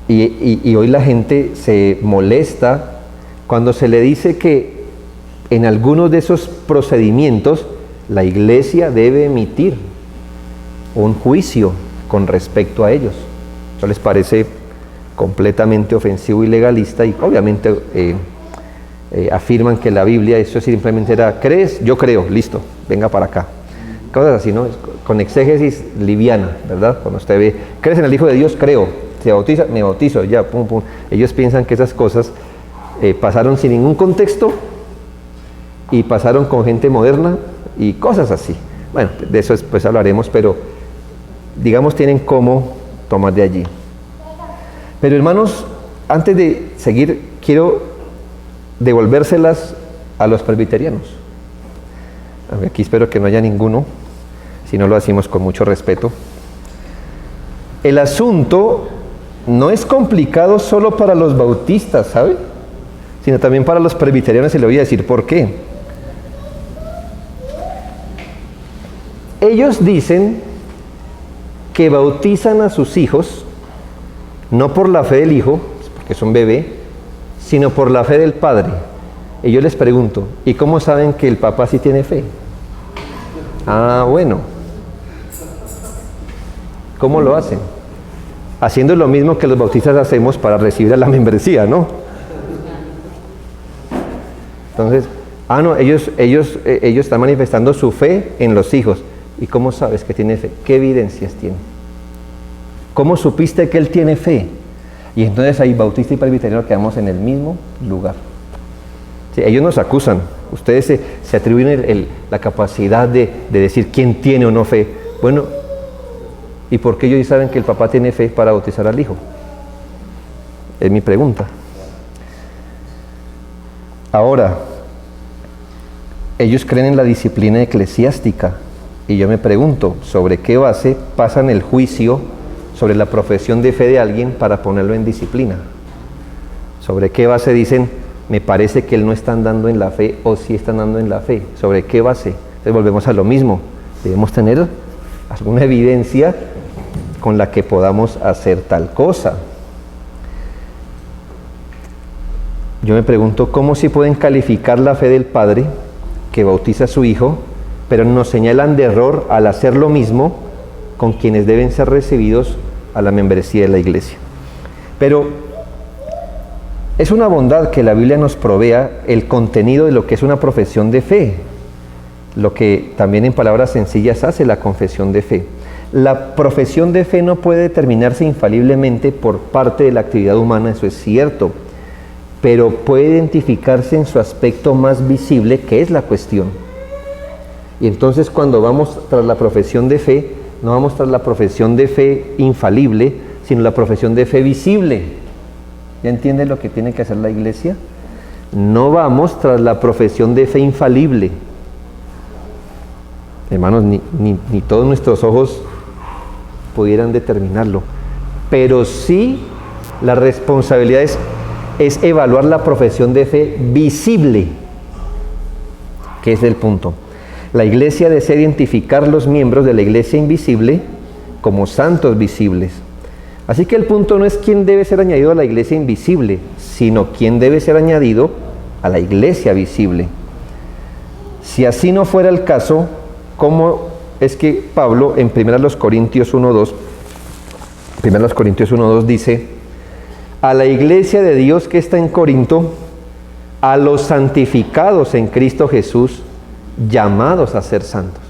Y hoy la gente se molesta cuando se le dice que en algunos de esos procedimientos la iglesia debe emitir un juicio con respecto a ellos. Eso les parece completamente ofensivo y legalista, y obviamente afirman que la Biblia, eso simplemente era, ¿crees? Yo creo, listo, venga para acá. Cosas así, ¿no? Con exégesis liviana, ¿verdad? Cuando usted ve, ¿crees en el Hijo de Dios? Creo. ¿Se bautiza? Me bautizo, ya, pum, pum. Ellos piensan que esas cosas pasaron sin ningún contexto y pasaron con gente moderna y cosas así. Bueno, de eso después hablaremos, pero digamos tienen cómo tomar de allí. Pero hermanos, antes de seguir, quiero devolvérselas a los presbiterianos. Aquí espero que no haya ninguno, si no lo hacemos con mucho respeto. El asunto no es complicado solo para los bautistas, ¿sabe? Sino también para los presbiterianos, y le voy a decir por qué. Ellos dicen que bautizan a sus hijos no por la fe del hijo, porque es un bebé, sino por la fe del padre. Y yo les pregunto, ¿y cómo saben que el papá sí tiene fe? Ah, bueno. ¿Cómo lo hacen? Haciendo lo mismo que los bautistas hacemos para recibir a la membresía, ¿no? Entonces, no, ellos están manifestando su fe en los hijos. ¿Y cómo sabes que tiene fe? ¿Qué evidencias tiene? ¿Cómo supiste que él tiene fe? Y entonces ahí bautista y presbiteriano quedamos en el mismo lugar. Sí, ellos nos acusan. Ustedes se atribuyen la capacidad de decir quién tiene o no fe. Bueno, ¿y por qué ellos saben que el papá tiene fe para bautizar al hijo? Es mi pregunta. Ahora, ellos creen en la disciplina eclesiástica. Y yo me pregunto, ¿sobre qué base pasan el juicio sobre la profesión de fe de alguien para ponerlo en disciplina? ¿Sobre qué base dicen, me parece que él no está andando en la fe o sí está andando en la fe? ¿Sobre qué base? Entonces volvemos a lo mismo. Debemos tener alguna evidencia con la que podamos hacer tal cosa. Yo me pregunto, ¿cómo si pueden calificar la fe del padre que bautiza a su hijo, pero nos señalan de error al hacer lo mismo con quienes deben ser recibidos a la membresía de la iglesia? Pero es una bondad que la Biblia nos provea el contenido de lo que es una profesión de fe, lo que también en palabras sencillas hace la confesión de fe. La profesión de fe no puede determinarse infaliblemente por parte de la actividad humana, eso es cierto, pero puede identificarse en su aspecto más visible, que es la cuestión. Y entonces cuando vamos tras la profesión de fe, no vamos tras la profesión de fe infalible, sino la profesión de fe visible. ¿Ya entienden lo que tiene que hacer la iglesia? No vamos tras la profesión de fe infalible. Hermanos, ni todos nuestros ojos pudieran determinarlo, pero sí la responsabilidad es evaluar la profesión de fe visible, que es el punto. La iglesia desea identificar los miembros de la iglesia invisible como santos visibles. Así que el punto no es quién debe ser añadido a la iglesia invisible, sino quién debe ser añadido a la iglesia visible. Si así no fuera el caso, ¿cómo es que Pablo en 1 Corintios 1:2 dice: a la iglesia de Dios que está en Corinto, a los santificados en Cristo Jesús, llamados a ser santos?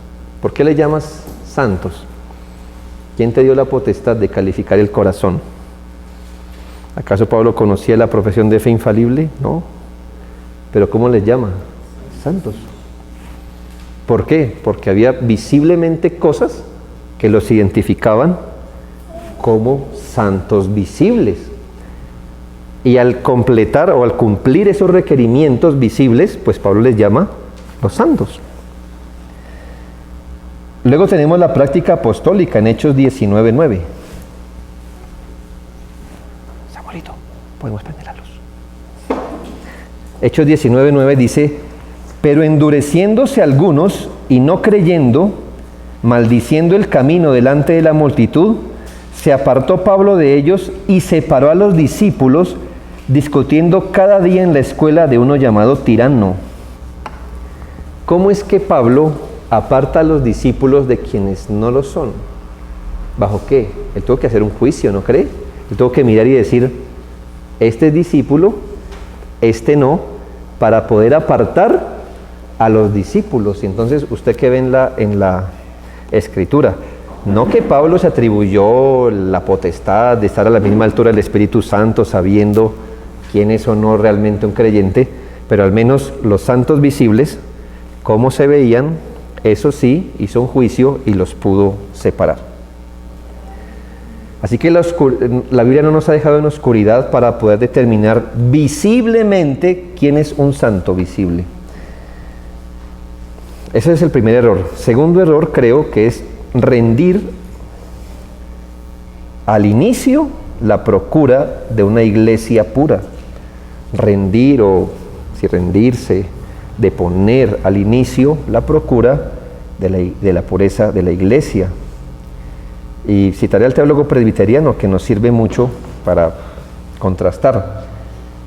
¿Por qué le llamas santos? ¿Quién te dio la potestad de calificar el corazón? ¿Acaso Pablo conocía la profesión de fe infalible? No. ¿Pero cómo les llama? Santos. ¿Por qué? Porque había visiblemente cosas que los identificaban como santos visibles. Y al completar o al cumplir esos requerimientos visibles, pues Pablo les llama los santos. Luego tenemos la práctica apostólica en Hechos 19:9. Samuelito, podemos prender la luz. Hechos 19:9 dice: pero endureciéndose algunos y no creyendo, maldiciendo el camino delante de la multitud, se apartó Pablo de ellos y separó a los discípulos, discutiendo cada día en la escuela de uno llamado Tirano. ¿Cómo es que Pablo aparta a los discípulos de quienes no lo son? ¿Bajo qué? Él tuvo que hacer un juicio, ¿no cree? Él tuvo que mirar y decir: este es discípulo, este no, para poder apartar a los discípulos. Y entonces, ¿usted qué ve en la Escritura? No que Pablo se atribuyó la potestad de estar a la misma altura del Espíritu Santo, sabiendo quién es o no realmente un creyente, pero al menos los santos visibles, cómo se veían, eso sí, hizo un juicio y los pudo separar. Así que la Biblia no nos ha dejado en oscuridad para poder determinar visiblemente quién es un santo visible. Ese es el primer error. Segundo error, creo que es rendir al inicio la procura de una iglesia pura. Rendir, o si rendirse, de poner al inicio la procura de la pureza de la iglesia. Y citaré al teólogo presbiteriano, que nos sirve mucho para contrastar.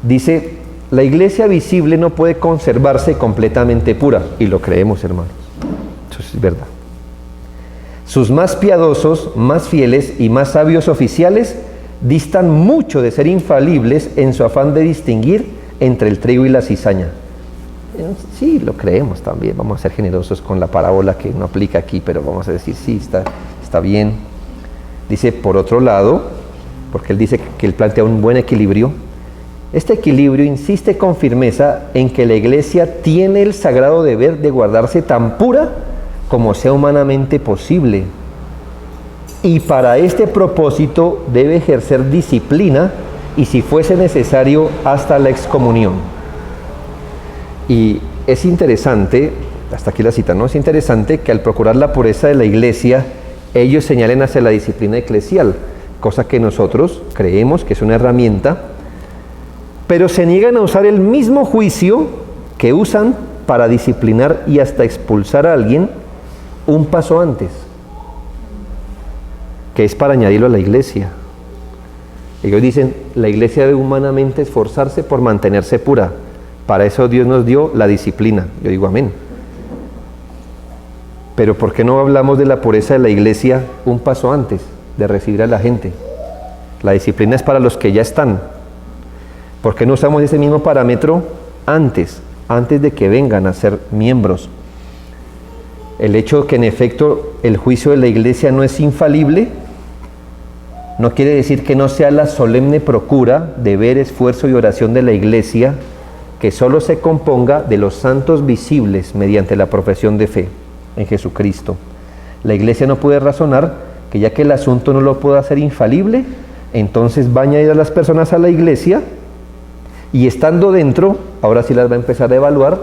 Dice: la iglesia visible no puede conservarse completamente pura, y lo creemos, hermanos. Eso es verdad. Sus más piadosos, más fieles y más sabios oficiales distan mucho de ser infalibles en su afán de distinguir entre el trigo y la cizaña. Sí, lo creemos también. Vamos a ser generosos con la parábola, que no aplica aquí, pero vamos a decir: sí, está bien. Dice, por otro lado, porque él dice que él plantea un buen equilibrio. Este equilibrio insiste con firmeza en que la iglesia tiene el sagrado deber de guardarse tan pura como sea humanamente posible, y para este propósito debe ejercer disciplina, y si fuese necesario hasta la excomunión. Y es interesante, hasta aquí la cita, ¿no? Es interesante que al procurar la pureza de la iglesia, ellos señalen hacia la disciplina eclesial, cosa que nosotros creemos que es una herramienta, pero se niegan a usar el mismo juicio que usan para disciplinar y hasta expulsar a alguien un paso antes, que es para añadirlo a la iglesia. Ellos dicen: la iglesia debe humanamente esforzarse por mantenerse pura. Para eso Dios nos dio la disciplina. Yo digo amén. Pero ¿por qué no hablamos de la pureza de la iglesia un paso antes de recibir a la gente? La disciplina es para los que ya están. ¿Por qué no usamos ese mismo parámetro antes de que vengan a ser miembros? El hecho de que en efecto el juicio de la iglesia no es infalible, no quiere decir que no sea la solemne procura, deber, esfuerzo y oración de la iglesia que solo se componga de los santos visibles mediante la profesión de fe en Jesucristo. La iglesia no puede razonar que ya que el asunto no lo puede hacer infalible, entonces va a añadir a las personas a la iglesia y estando dentro, ahora sí las va a empezar a evaluar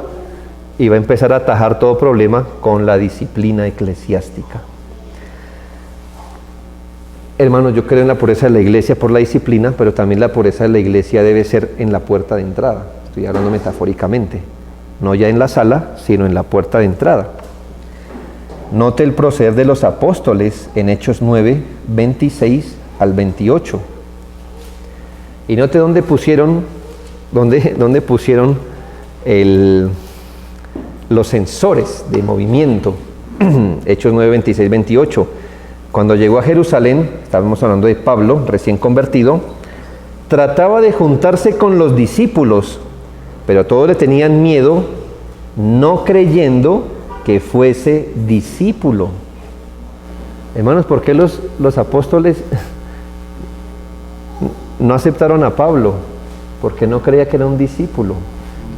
y va a empezar a atajar todo problema con la disciplina eclesiástica. Hermanos, yo creo en la pureza de la iglesia por la disciplina, pero también la pureza de la iglesia debe ser en la puerta de entrada. Estoy hablando metafóricamente, no ya en la sala, sino en la puerta de entrada. Note el proceder de los apóstoles en Hechos 9, 26 al 28. Y note dónde pusieron los sensores de movimiento. Hechos 9, 26, 28. Cuando llegó a Jerusalén, estábamos hablando de Pablo, recién convertido, trataba de juntarse con los discípulos, pero todos le tenían miedo, no creyendo que fuese discípulo. Hermanos, ¿por qué los apóstoles no aceptaron a Pablo? Porque no creía que era un discípulo.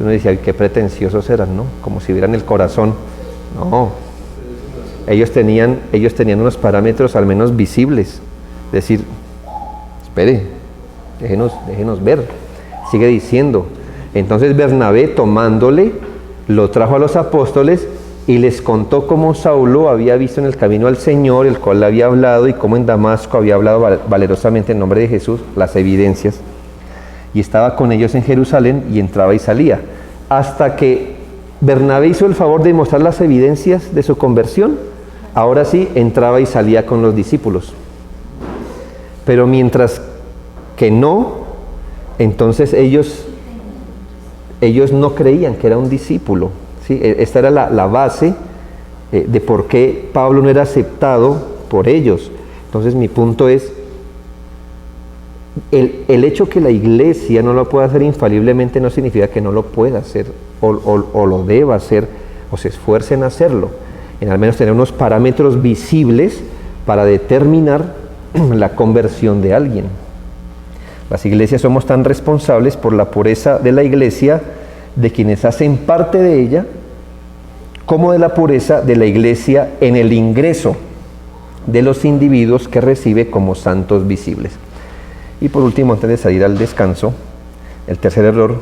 Uno decía, qué pretenciosos eran, ¿no? Como si vieran el corazón. No. Ellos tenían unos parámetros al menos visibles. Decir, espere, déjenos ver. Sigue diciendo. Entonces Bernabé, tomándole, lo trajo a los apóstoles y les contó cómo Saulo había visto en el camino al Señor, el cual le había hablado, y cómo en Damasco había hablado valerosamente en nombre de Jesús, las evidencias. Y estaba con ellos en Jerusalén y entraba y salía. Hasta que Bernabé hizo el favor de mostrar las evidencias de su conversión, ahora sí entraba y salía con los discípulos. Pero mientras que no, entonces ellos no creían que era un discípulo. ¿Sí? Esta era la base de por qué Pablo no era aceptado por ellos. Entonces mi punto es, el hecho que la iglesia no lo pueda hacer infaliblemente no significa que no lo pueda hacer o lo deba hacer o se esfuerce en hacerlo. En al menos tener unos parámetros visibles para determinar la conversión de alguien. Las iglesias somos tan responsables por la pureza de la iglesia, de quienes hacen parte de ella, como de la pureza de la iglesia en el ingreso de los individuos que recibe como santos visibles. Y por último, antes de salir al descanso, el tercer error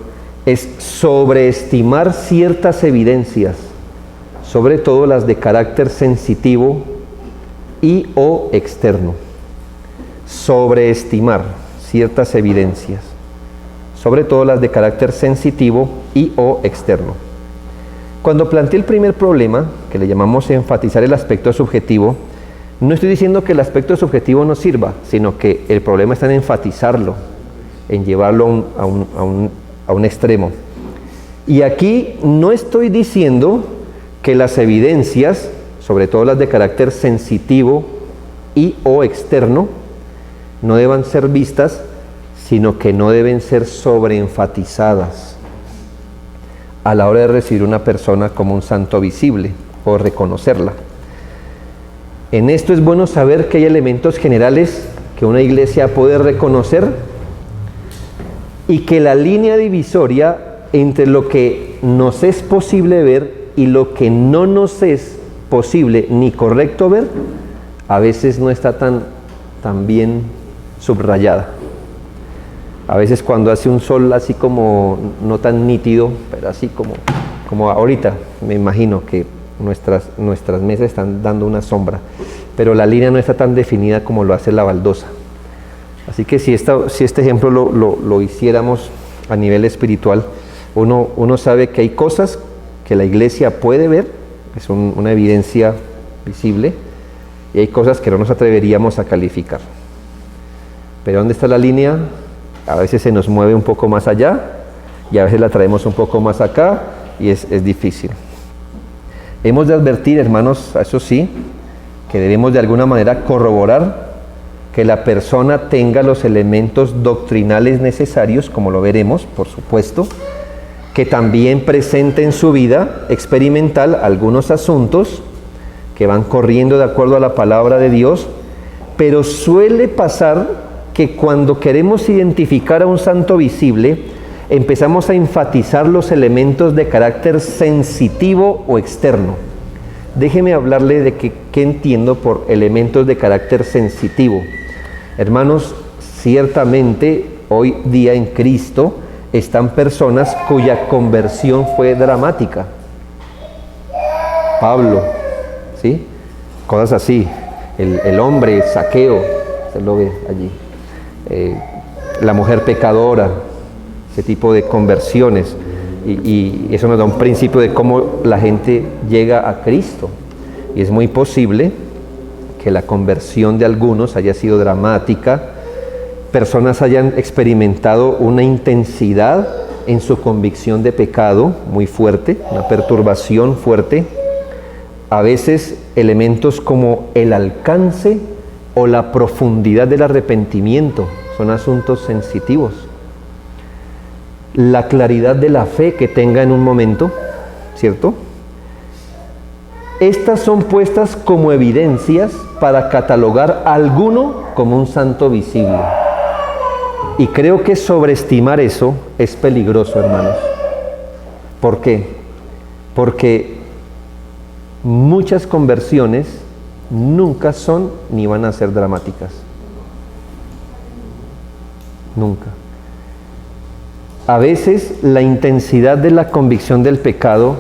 es sobreestimar ciertas evidencias, sobre todo las de carácter sensitivo y o externo. Sobreestimar ciertas evidencias, sobre todo las de carácter sensitivo y o externo. Cuando planteé el primer problema, que le llamamos enfatizar el aspecto subjetivo, no estoy diciendo que el aspecto subjetivo no sirva, sino que el problema está en enfatizarlo, en llevarlo a un extremo. Y aquí no estoy diciendo que las evidencias, sobre todo las de carácter sensitivo y o externo, no deban ser vistas, sino que no deben ser sobreenfatizadas a la hora de recibir una persona como un santo visible o reconocerla. En esto es bueno saber que hay elementos generales que una iglesia puede reconocer y que la línea divisoria entre lo que nos es posible ver y lo que no nos es posible ni correcto ver, a veces no está tan bien subrayada. A veces cuando hace un sol así como no tan nítido, pero así como ahorita, me imagino que nuestras mesas están dando una sombra, pero la línea no está tan definida como lo hace la baldosa. Así que si este ejemplo lo hiciéramos a nivel espiritual, uno sabe que hay cosas que la iglesia puede ver, es una evidencia visible, y hay cosas que no nos atreveríamos a calificar. Pero ¿dónde está la línea? A veces se nos mueve un poco más allá y a veces la traemos un poco más acá y es difícil. Hemos de advertir, hermanos, eso sí, que debemos de alguna manera corroborar que la persona tenga los elementos doctrinales necesarios, como lo veremos, por supuesto, que también presente en su vida experimental algunos asuntos que van corriendo de acuerdo a la palabra de Dios, pero suele pasar que cuando queremos identificar a un santo visible, empezamos a enfatizar los elementos de carácter sensitivo o externo. déjeme hablarle de qué entiendo por elementos de carácter sensitivo. Hermanos, ciertamente hoy día en Cristo están personas cuya conversión fue dramática. Pablo, ¿sí? Cosas así. El hombre Zaqueo, se lo ve allí. La mujer pecadora, ese tipo de conversiones. Y eso nos da un principio de cómo la gente llega a Cristo. Y es muy posible que la conversión de algunos haya sido dramática, personas hayan experimentado una intensidad en su convicción de pecado muy fuerte, una perturbación fuerte, a veces elementos como el alcance o la profundidad del arrepentimiento son asuntos sensitivos. La claridad de la fe que tenga en un momento, ¿cierto? Estas son puestas como evidencias para catalogar a alguno como un santo visible. Y creo que sobreestimar eso es peligroso, hermanos. ¿Por qué? Porque muchas conversiones nunca son ni van a ser dramáticas. Nunca. A veces la intensidad de la convicción del pecado,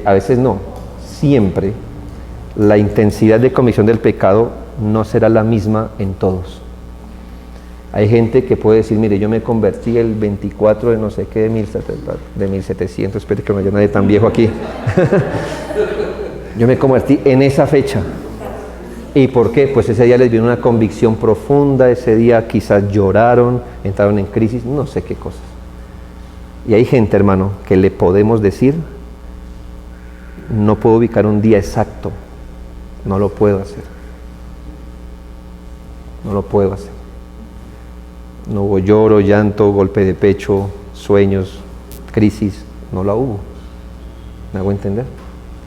a veces no, siempre la intensidad de convicción del pecado no será la misma en todos. Hay gente que puede decir, mire, yo me convertí el 24 de no sé qué, de 1700, espere que no haya nadie tan viejo aquí. Yo me convertí en esa fecha. ¿Y por qué? Pues ese día les vino una convicción profunda, ese día quizás lloraron, entraron en crisis, no sé qué cosas. Y hay gente, hermano, que le podemos decir, no puedo ubicar un día exacto, no lo puedo hacer. No lo puedo hacer. No hubo lloro, llanto, golpe de pecho, sueños, crisis, no la hubo. ¿Me hago entender?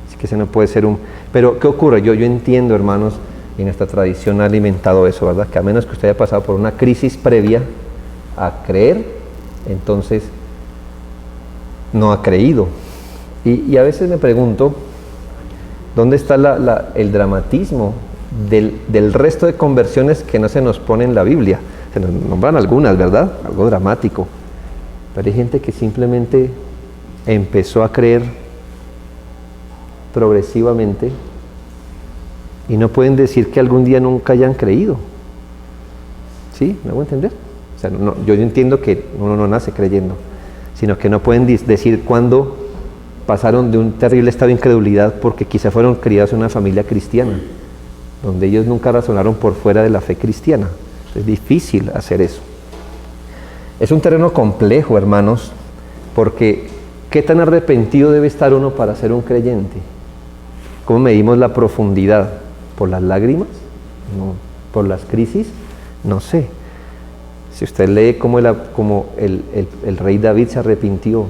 Así que ese no puede ser un... Pero, ¿qué ocurre? Yo entiendo, hermanos, y nuestra tradición ha alimentado eso, ¿verdad? Que a menos que usted haya pasado por una crisis previa a creer, entonces no ha creído. Y a veces me pregunto, ¿dónde está el dramatismo del resto de conversiones que no se nos pone en la Biblia? Se nos nombran algunas, ¿verdad? Algo dramático. Pero hay gente que simplemente empezó a creer progresivamente y no pueden decir que algún día nunca hayan creído. ¿Sí? ¿Me hago entender? O sea, yo entiendo que uno no nace creyendo, sino que no pueden decir cuándo pasaron de un terrible estado de incredulidad porque quizá fueron criados en una familia cristiana, donde ellos nunca razonaron por fuera de la fe cristiana. Es difícil hacer eso. Es un terreno complejo, hermanos, porque ¿qué tan arrepentido debe estar uno para ser un creyente? ¿Cómo medimos la profundidad? ¿Por las lágrimas? No. ¿Por las crisis? No sé. Si usted lee cómo el rey David se arrepintió,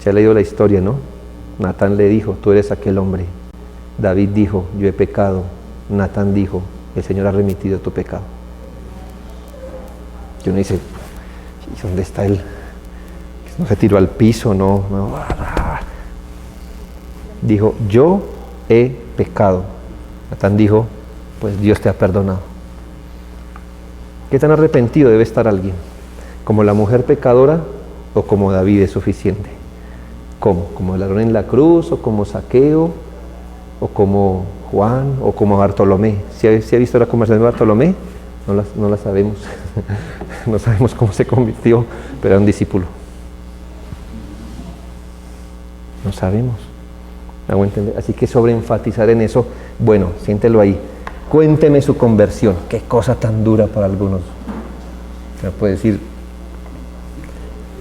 se ha leído la historia, ¿no? Natán le dijo, tú eres aquel hombre. David dijo, yo he pecado. Natán dijo, el Señor ha remitido tu pecado. Y uno dice, ¿y dónde está él? No se tiró al piso, no. Dijo, yo he pecado. Natán dijo, pues Dios te ha perdonado. ¿Qué tan arrepentido debe estar alguien? ¿Como la mujer pecadora o como David es suficiente? ¿Cómo? ¿Como el ladrón en la cruz o como Zaqueo o como Juan o como Bartolomé? ¿Sí ha visto la conversación de Bartolomé? No la sabemos. No sabemos cómo se convirtió, pero era un discípulo. No sabemos. ¿Me hago entender? Así que sobreenfatizar en eso, bueno, siéntelo ahí. Cuénteme su conversión. Qué cosa tan dura para algunos. Se puede decir,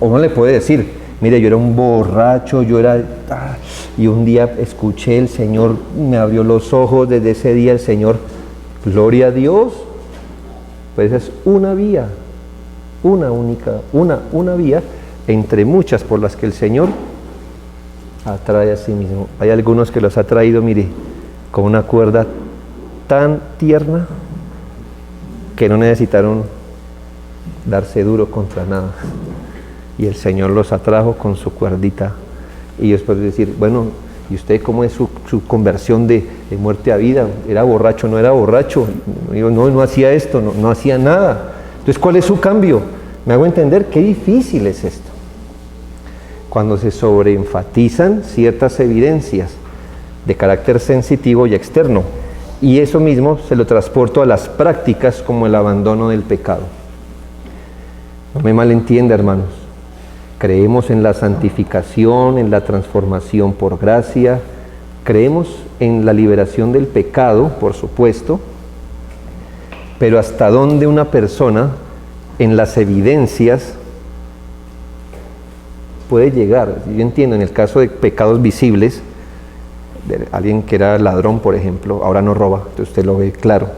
o uno le puede decir, mire, yo era un borracho, y un día escuché, el Señor me abrió los ojos, desde ese día el Señor, gloria a Dios. Pues es una vía, una vía entre muchas por las que el Señor atrae a sí mismo. Hay algunos que los ha traído, mire, con una cuerda tan tierna que no necesitaron darse duro contra nada. Y el Señor los atrajo con su cuerdita. Y ellos pueden decir, bueno, ¿y usted cómo es su conversión de muerte a vida? ¿Era borracho? ¿No era borracho? Digo, no hacía esto, no hacía nada. Entonces, ¿cuál es su cambio? Me hago entender qué difícil es esto. Cuando se sobreenfatizan ciertas evidencias de carácter sensitivo y externo, y eso mismo se lo transporto a las prácticas como el abandono del pecado. No me malentienda, hermanos. Creemos en la santificación, en la transformación por gracia, creemos en la liberación del pecado, por supuesto, pero hasta dónde una persona en las evidencias puede llegar. Yo entiendo, en el caso de pecados visibles, de alguien que era ladrón, por ejemplo, ahora no roba, entonces usted lo ve claro.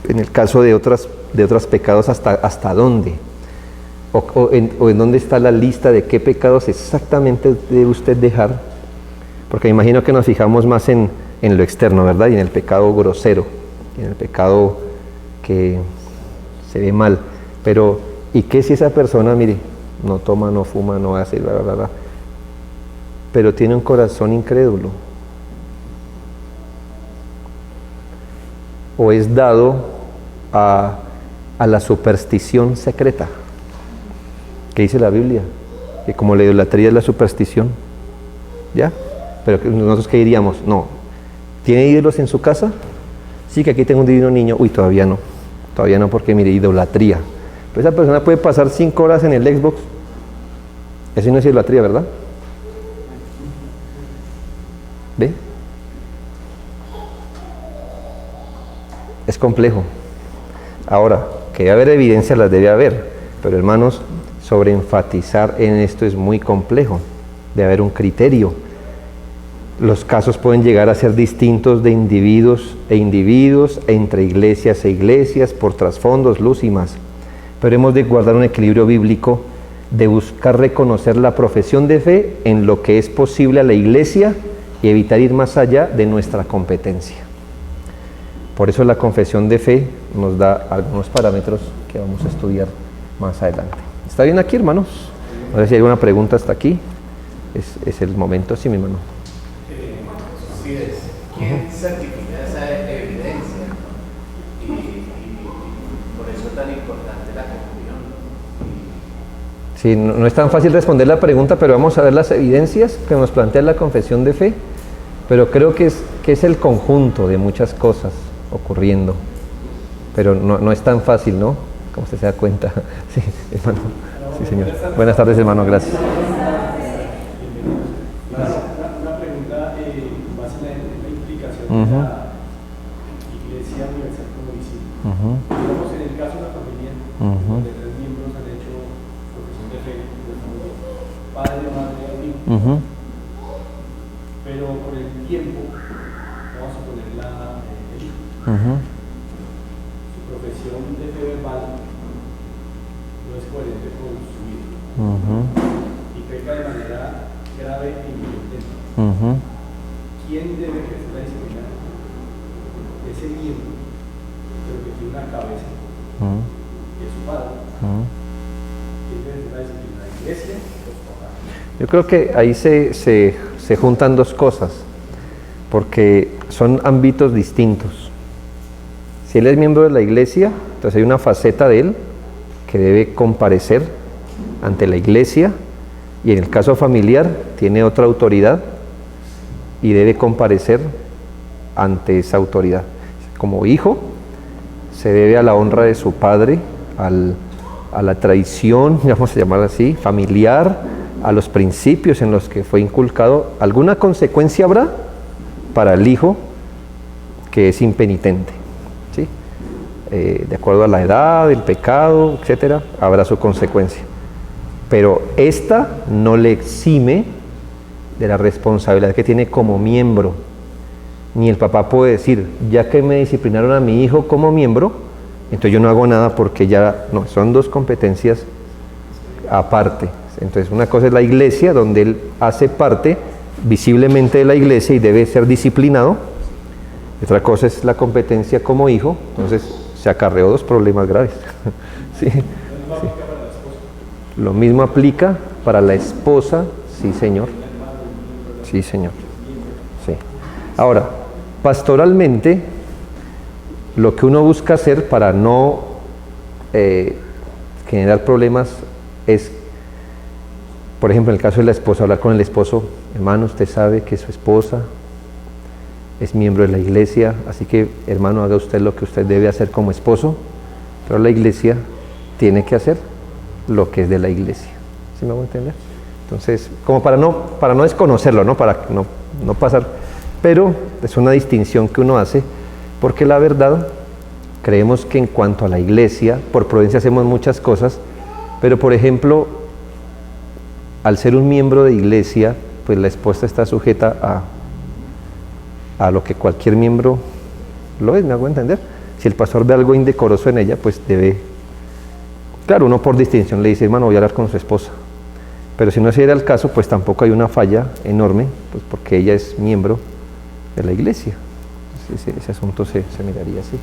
En el caso de otros pecados, ¿hasta dónde? O en dónde está la lista de qué pecados exactamente debe usted dejar, porque me imagino que nos fijamos más en lo externo, ¿verdad? Y en el pecado grosero, en el pecado que se ve mal, pero ¿y qué si esa persona, mire, no toma, no fuma, no hace, bla, bla, bla, pero tiene un corazón incrédulo? O es dado a la superstición secreta. ¿Qué dice la Biblia? Que como la idolatría es la superstición, ¿ya? Pero nosotros ¿qué diríamos? No. ¿Tiene ídolos en su casa? Sí, que aquí tengo un divino niño. Uy, todavía no porque mire, idolatría. Pero esa persona puede pasar 5 horas en el Xbox. Eso no es idolatría, ¿verdad? ¿Ve? Es complejo. Ahora, que debe haber evidencia, las debe haber, pero hermanos, sobreenfatizar en esto es muy complejo. Debe haber un criterio. Los casos pueden llegar a ser distintos de individuos e individuos, entre iglesias e iglesias, por trasfondos, luz y más. Pero hemos de guardar un equilibrio bíblico de buscar reconocer la profesión de fe en lo que es posible a la iglesia y evitar ir más allá de nuestra competencia. Por eso la confesión de fe nos da algunos parámetros que vamos a estudiar más adelante. ¿Está bien aquí, hermanos? No sé si hay alguna pregunta hasta aquí. Es el momento, sí, mi hermano. Sí, ¿quién certifica esa evidencia? Y por eso es tan importante la comunión. Sí, no es tan fácil responder la pregunta, pero vamos a ver las evidencias que nos plantea la confesión de fe. Pero creo que es el conjunto de muchas cosas ocurriendo. Pero no es tan fácil, ¿no? Como usted se da cuenta. Sí, hermano. Sí, señor. Buenas tardes, hermano. Gracias. Una pregunta más en la implicación de la Iglesia Universal como discípulo. Digamos, en el caso de una familia donde 3 miembros han hecho profesión de fe, padre, madre y hijo, pero con el tiempo, vamos a poner el hijo, su profesión de fe verbal no es coherente con su vida y peca de manera grave e incompetente. ¿Quién debe ejercer la disciplina? Ese miembro, pero que tiene una cabeza, que es su padre. ¿Quién debe ejercer la disciplina? ¿La iglesia o su papá? Yo creo que ahí se juntan dos cosas, porque son ámbitos distintos. Si él es miembro de la iglesia, entonces hay una faceta de él que debe comparecer ante la iglesia, y en el caso familiar tiene otra autoridad y debe comparecer ante esa autoridad. Como hijo se debe a la honra de su padre, a la tradición, vamos a llamarla así, familiar, a los principios en los que fue inculcado. Alguna consecuencia habrá para el hijo que es impenitente, ¿sí? De acuerdo a la edad, el pecado, etcétera, habrá su consecuencia. Pero esta no le exime de la responsabilidad que tiene como miembro. Ni el papá puede decir, ya que me disciplinaron a mi hijo como miembro, entonces yo no hago nada porque ya no, son dos competencias aparte. Entonces una cosa es la iglesia, donde él hace parte visiblemente de la iglesia y debe ser disciplinado. Otra cosa es la competencia como hijo, entonces se acarreó 2 problemas graves. ¿Sí? Sí. Lo mismo aplica para la esposa, sí, señor. Sí, señor. Sí. Ahora, pastoralmente, lo que uno busca hacer para no generar problemas es, por ejemplo, en el caso de la esposa, hablar con el esposo: hermano, usted sabe que su esposa es miembro de la iglesia, así que, hermano, haga usted lo que usted debe hacer como esposo, pero la iglesia tiene que hacer lo que es de la iglesia. ¿Sí me hago entender? Entonces, como para no desconocerlo, ¿no? Para no pasar, pero es una distinción que uno hace, porque la verdad, creemos que en cuanto a la iglesia, por prudencia hacemos muchas cosas, pero por ejemplo, al ser un miembro de iglesia, pues la esposa está sujeta a lo que cualquier miembro lo es, ¿me hago entender? Si el pastor ve algo indecoroso en ella, pues debe, claro, uno por distinción le dice: hermano, voy a hablar con su esposa, pero si no se diera el caso, pues tampoco hay una falla enorme, pues porque ella es miembro de la iglesia. Entonces, ese asunto se miraría así.